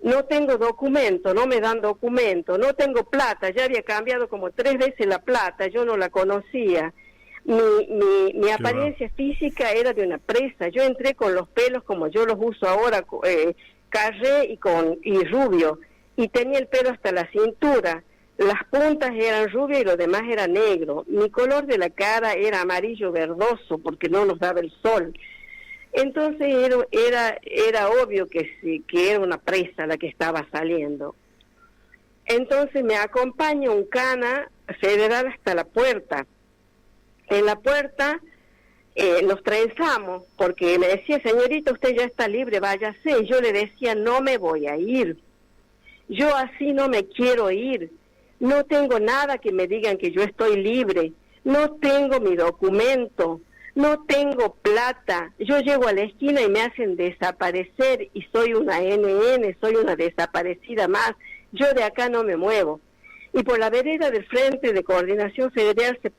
No tengo documento, no me dan documento, no tengo plata, ya había cambiado como 3 veces la plata, yo no la conocía. Mi apariencia física era de una presa. Yo entré con los pelos como yo los uso ahora, carré y rubio, y tenía el pelo hasta la cintura. Las puntas eran rubias y lo demás era negro. Mi color de la cara era amarillo verdoso porque no nos daba el sol. Entonces era obvio que era una presa la que estaba saliendo. Entonces me acompaña un cana federal hasta la puerta. En la puerta nos trenzamos, porque me decía, señorita, usted ya está libre, váyase. Y yo le decía, no me voy a ir. Yo así no me quiero ir. No tengo nada que me digan que yo estoy libre. No tengo mi documento. No tengo plata. Yo llego a la esquina y me hacen desaparecer y soy una NN, soy una desaparecida más. Yo de acá no me muevo. Y por la vereda del frente de Coordinación Federal se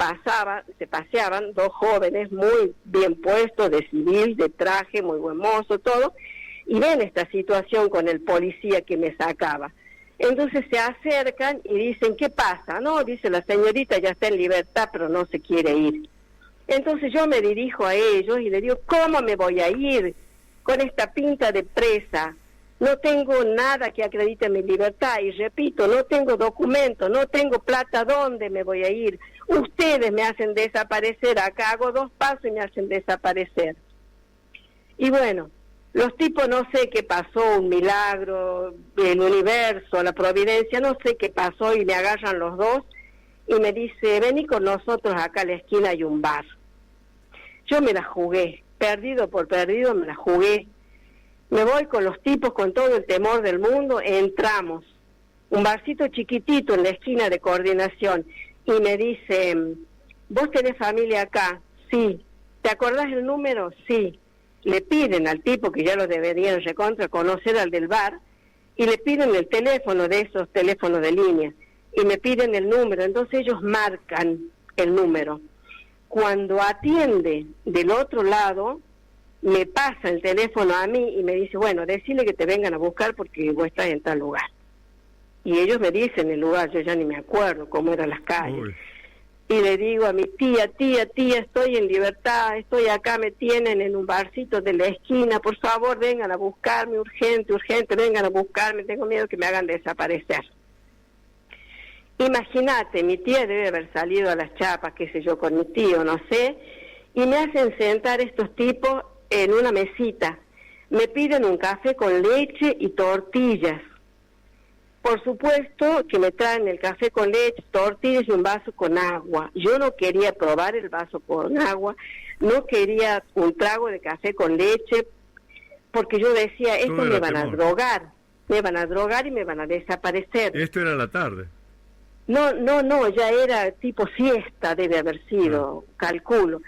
paseaban 2 jóvenes muy bien puestos, de civil, de traje, muy buen mozo, todo, y ven esta situación con el policía que me sacaba. Entonces se acercan y dicen, ¿qué pasa? No, dice, la señorita ya está en libertad, pero no se quiere ir. Entonces yo me dirijo a ellos y les digo, ¿cómo me voy a ir con esta pinta de presa? No tengo nada que acredite mi libertad, y repito, no tengo documento, no tengo plata, ¿dónde me voy a ir? ustedes me hacen desaparecer, acá hago 2 pasos y me hacen desaparecer. Y bueno, los tipos no sé qué pasó, un milagro, el universo, la providencia, no sé qué pasó, y me agarran los dos y me dice, vení con nosotros, acá a la esquina hay un bar. Yo me la jugué, perdido por perdido me la jugué. Me voy con los tipos con todo el temor del mundo, entramos. Un barcito chiquitito en la esquina de Coordinación, y me dice, ¿vos tenés familia acá? Sí. ¿Te acordás el número? Sí. Le piden al tipo, que ya lo deberían recontra conocer, al del bar, y le piden el teléfono de esos teléfonos de línea, y me piden el número, entonces ellos marcan el número. Cuando atiende del otro lado, me pasa el teléfono a mí y me dice, bueno, decile que te vengan a buscar porque vos estás en tal lugar. Y ellos me dicen el lugar, yo ya ni me acuerdo cómo eran las calles. Uy. Y le digo a mi tía, estoy en Libertad, estoy acá, me tienen en un barcito de la esquina, por favor vengan a buscarme, urgente, vengan a buscarme, tengo miedo que me hagan desaparecer. Imagínate, mi tía debe haber salido a las chapas, qué sé yo, con mi tío, no sé, y me hacen sentar estos tipos en una mesita. Me piden un café con leche y tortillas. Por supuesto que me traen el café con leche, tortillas y un vaso con agua. Yo no quería probar el vaso con agua, no quería un trago de café con leche, porque yo decía, esto me van a drogar y me van a desaparecer. Esto era la tarde. No, ya era tipo siesta, debe haber sido, calculo.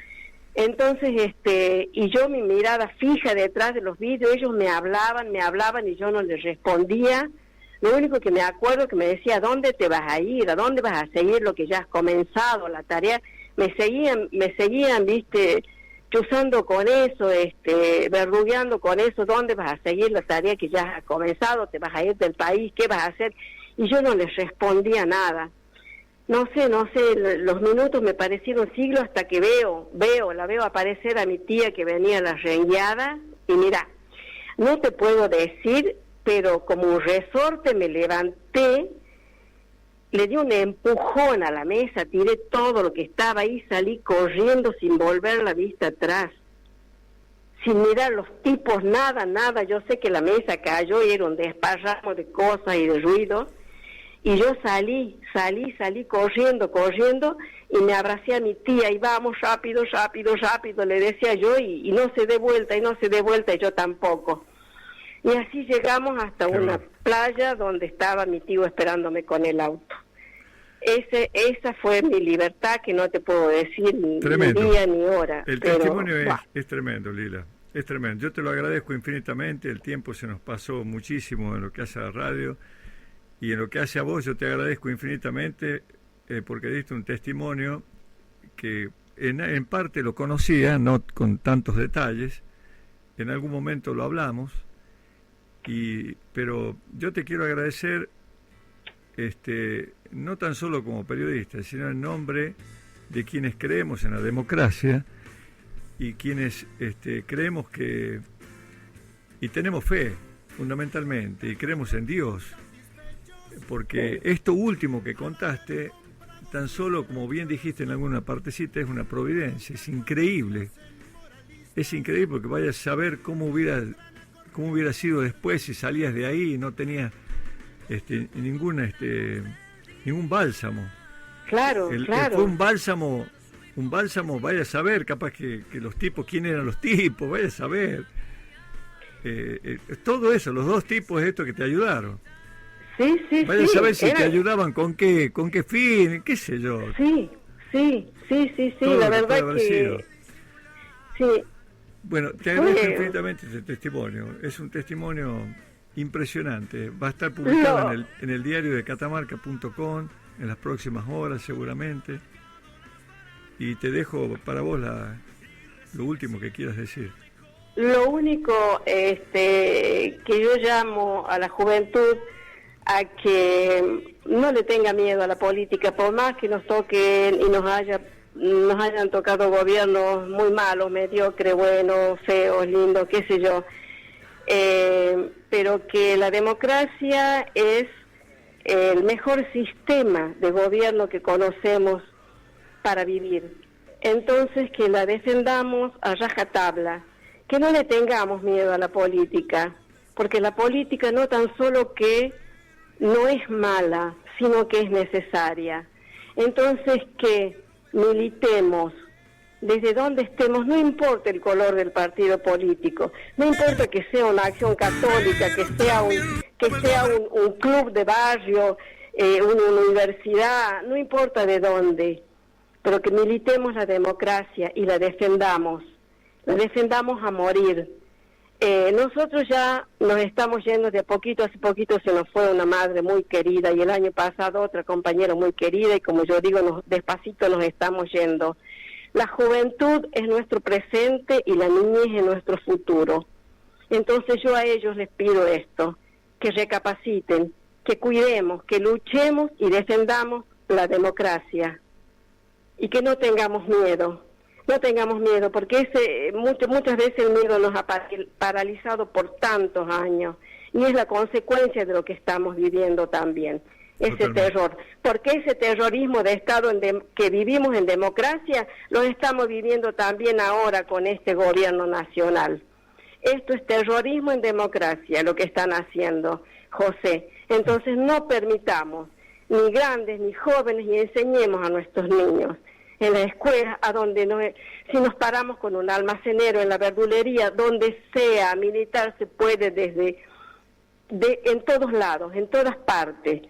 Entonces, y yo mi mirada fija detrás de los vidrios, ellos me hablaban y yo no les respondía. Lo único que me acuerdo que me decía, ¿a dónde te vas a ir? ¿A dónde vas a seguir lo que ya has comenzado, la tarea? Me seguían, viste, chuzando con eso, verdugueando con eso, ¿dónde vas a seguir la tarea que ya has comenzado? ¿Te vas a ir del país? ¿Qué vas a hacer? Y yo no les respondía nada. No sé, los minutos me parecieron siglos hasta que la veo aparecer a mi tía que venía a la rengueada, y mira, no te puedo decir, pero como un resorte me levanté, le di un empujón a la mesa, tiré todo lo que estaba ahí, salí corriendo sin volver la vista atrás, sin mirar los tipos, nada, yo sé que la mesa cayó y era un desparramo de cosas y de ruido, y yo salí corriendo, y me abracé a mi tía, y vamos, rápido, le decía yo, y no se dé vuelta, y yo tampoco. Y así llegamos hasta una playa donde estaba mi tío esperándome con el auto. Esa fue mi libertad, que no te puedo decir ni día ni hora. El testimonio es tremendo, Lila, es tremendo. Yo te lo agradezco infinitamente, el tiempo se nos pasó muchísimo en lo que hace a la radio, y en lo que hace a vos yo te agradezco infinitamente, porque diste un testimonio que en parte lo conocía, no con tantos detalles, en algún momento lo hablamos, pero yo te quiero agradecer, no tan solo como periodista, sino en nombre de quienes creemos en la democracia y quienes creemos que, y tenemos fe fundamentalmente, y creemos en Dios, porque esto último que contaste, tan solo, como bien dijiste en alguna partecita, es una providencia, es increíble porque vayas a saber cómo hubiera sido después si salías de ahí y no tenías ningún bálsamo. Claro. Fue un bálsamo, vaya a saber, capaz que los tipos, quién eran los tipos, vaya a saber. Todo eso, los dos tipos estos que te ayudaron. Sí. Vaya a saber si te ayudaban con qué fin, qué sé yo. Sí, la verdad que... Sí. Bueno, te agradezco infinitamente este testimonio. Es un testimonio impresionante. Va a estar publicado en el diario de Catamarca.com en las próximas horas seguramente. Y te dejo para vos lo último que quieras decir. Lo único que yo llamo a la juventud a que no le tenga miedo a la política, por más que nos toquen y nos hayan tocado gobiernos muy malos, mediocres, buenos, feos, lindos, qué sé yo, pero que la democracia es el mejor sistema de gobierno que conocemos para vivir. Entonces, que la defendamos a rajatabla, que no le tengamos miedo a la política, porque la política no tan solo que no es mala, sino que es necesaria. Entonces, que militemos desde donde estemos, no importa el color del partido político, no importa que sea una acción católica, que sea un club de barrio, una universidad, no importa de dónde, pero que militemos la democracia y la defendamos a morir. Nosotros ya nos estamos yendo de a poquito, hace poquito se nos fue una madre muy querida y el año pasado otra compañera muy querida y como yo digo, despacito nos estamos yendo. La juventud es nuestro presente y la niñez es nuestro futuro. Entonces yo a ellos les pido esto, que recapaciten, que cuidemos, que luchemos y defendamos la democracia y que no tengamos miedo. No tengamos miedo, porque muchas veces el miedo nos ha paralizado por tantos años y es la consecuencia de lo que estamos viviendo también, ese terror. Porque ese terrorismo de Estado que vivimos en democracia, lo estamos viviendo también ahora con este gobierno nacional. Esto es terrorismo en democracia, lo que están haciendo, José. Entonces no permitamos, ni grandes ni jóvenes, y enseñemos a nuestros niños en la escuela, si nos paramos con un almacenero, en la verdulería, donde sea, militar se puede en todos lados, en todas partes,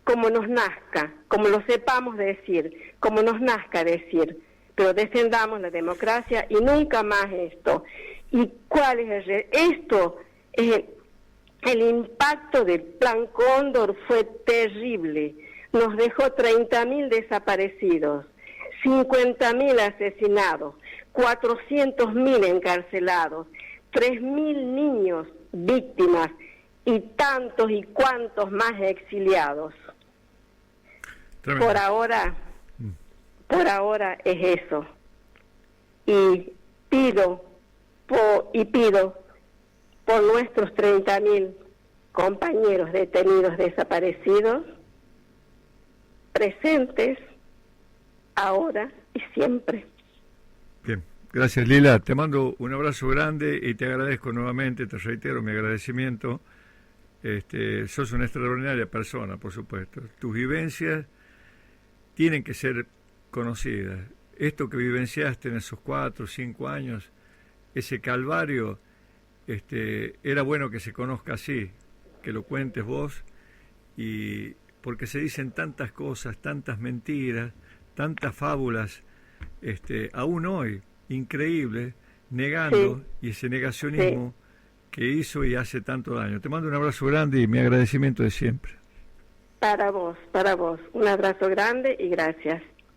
como nos nazca, como lo sepamos decir, como nos nazca decir, pero defendamos la democracia y nunca más esto. ¿Y cuál es esto? El impacto del Plan Cóndor fue terrible, nos dejó 30.000 desaparecidos, 50.000 asesinados, 400.000 encarcelados, 3.000 niños víctimas y tantos y cuantos más exiliados. Tremendo. Por ahora es eso. Y pido por nuestros 30.000 compañeros detenidos desaparecidos, presentes, ahora y siempre. Bien, gracias Lila, te mando un abrazo grande y te agradezco nuevamente, te reitero mi agradecimiento. Sos una extraordinaria persona, por supuesto. Tus vivencias tienen que ser conocidas. Esto que vivenciaste en esos 4 o 5 años, ese calvario, era bueno que se conozca así, que lo cuentes vos, y porque se dicen tantas cosas, tantas mentiras, tantas fábulas, aún hoy, increíble, negando, y ese negacionismo que hizo y hace tanto daño. Te mando un abrazo grande y mi agradecimiento de siempre. Para vos, un abrazo grande y gracias.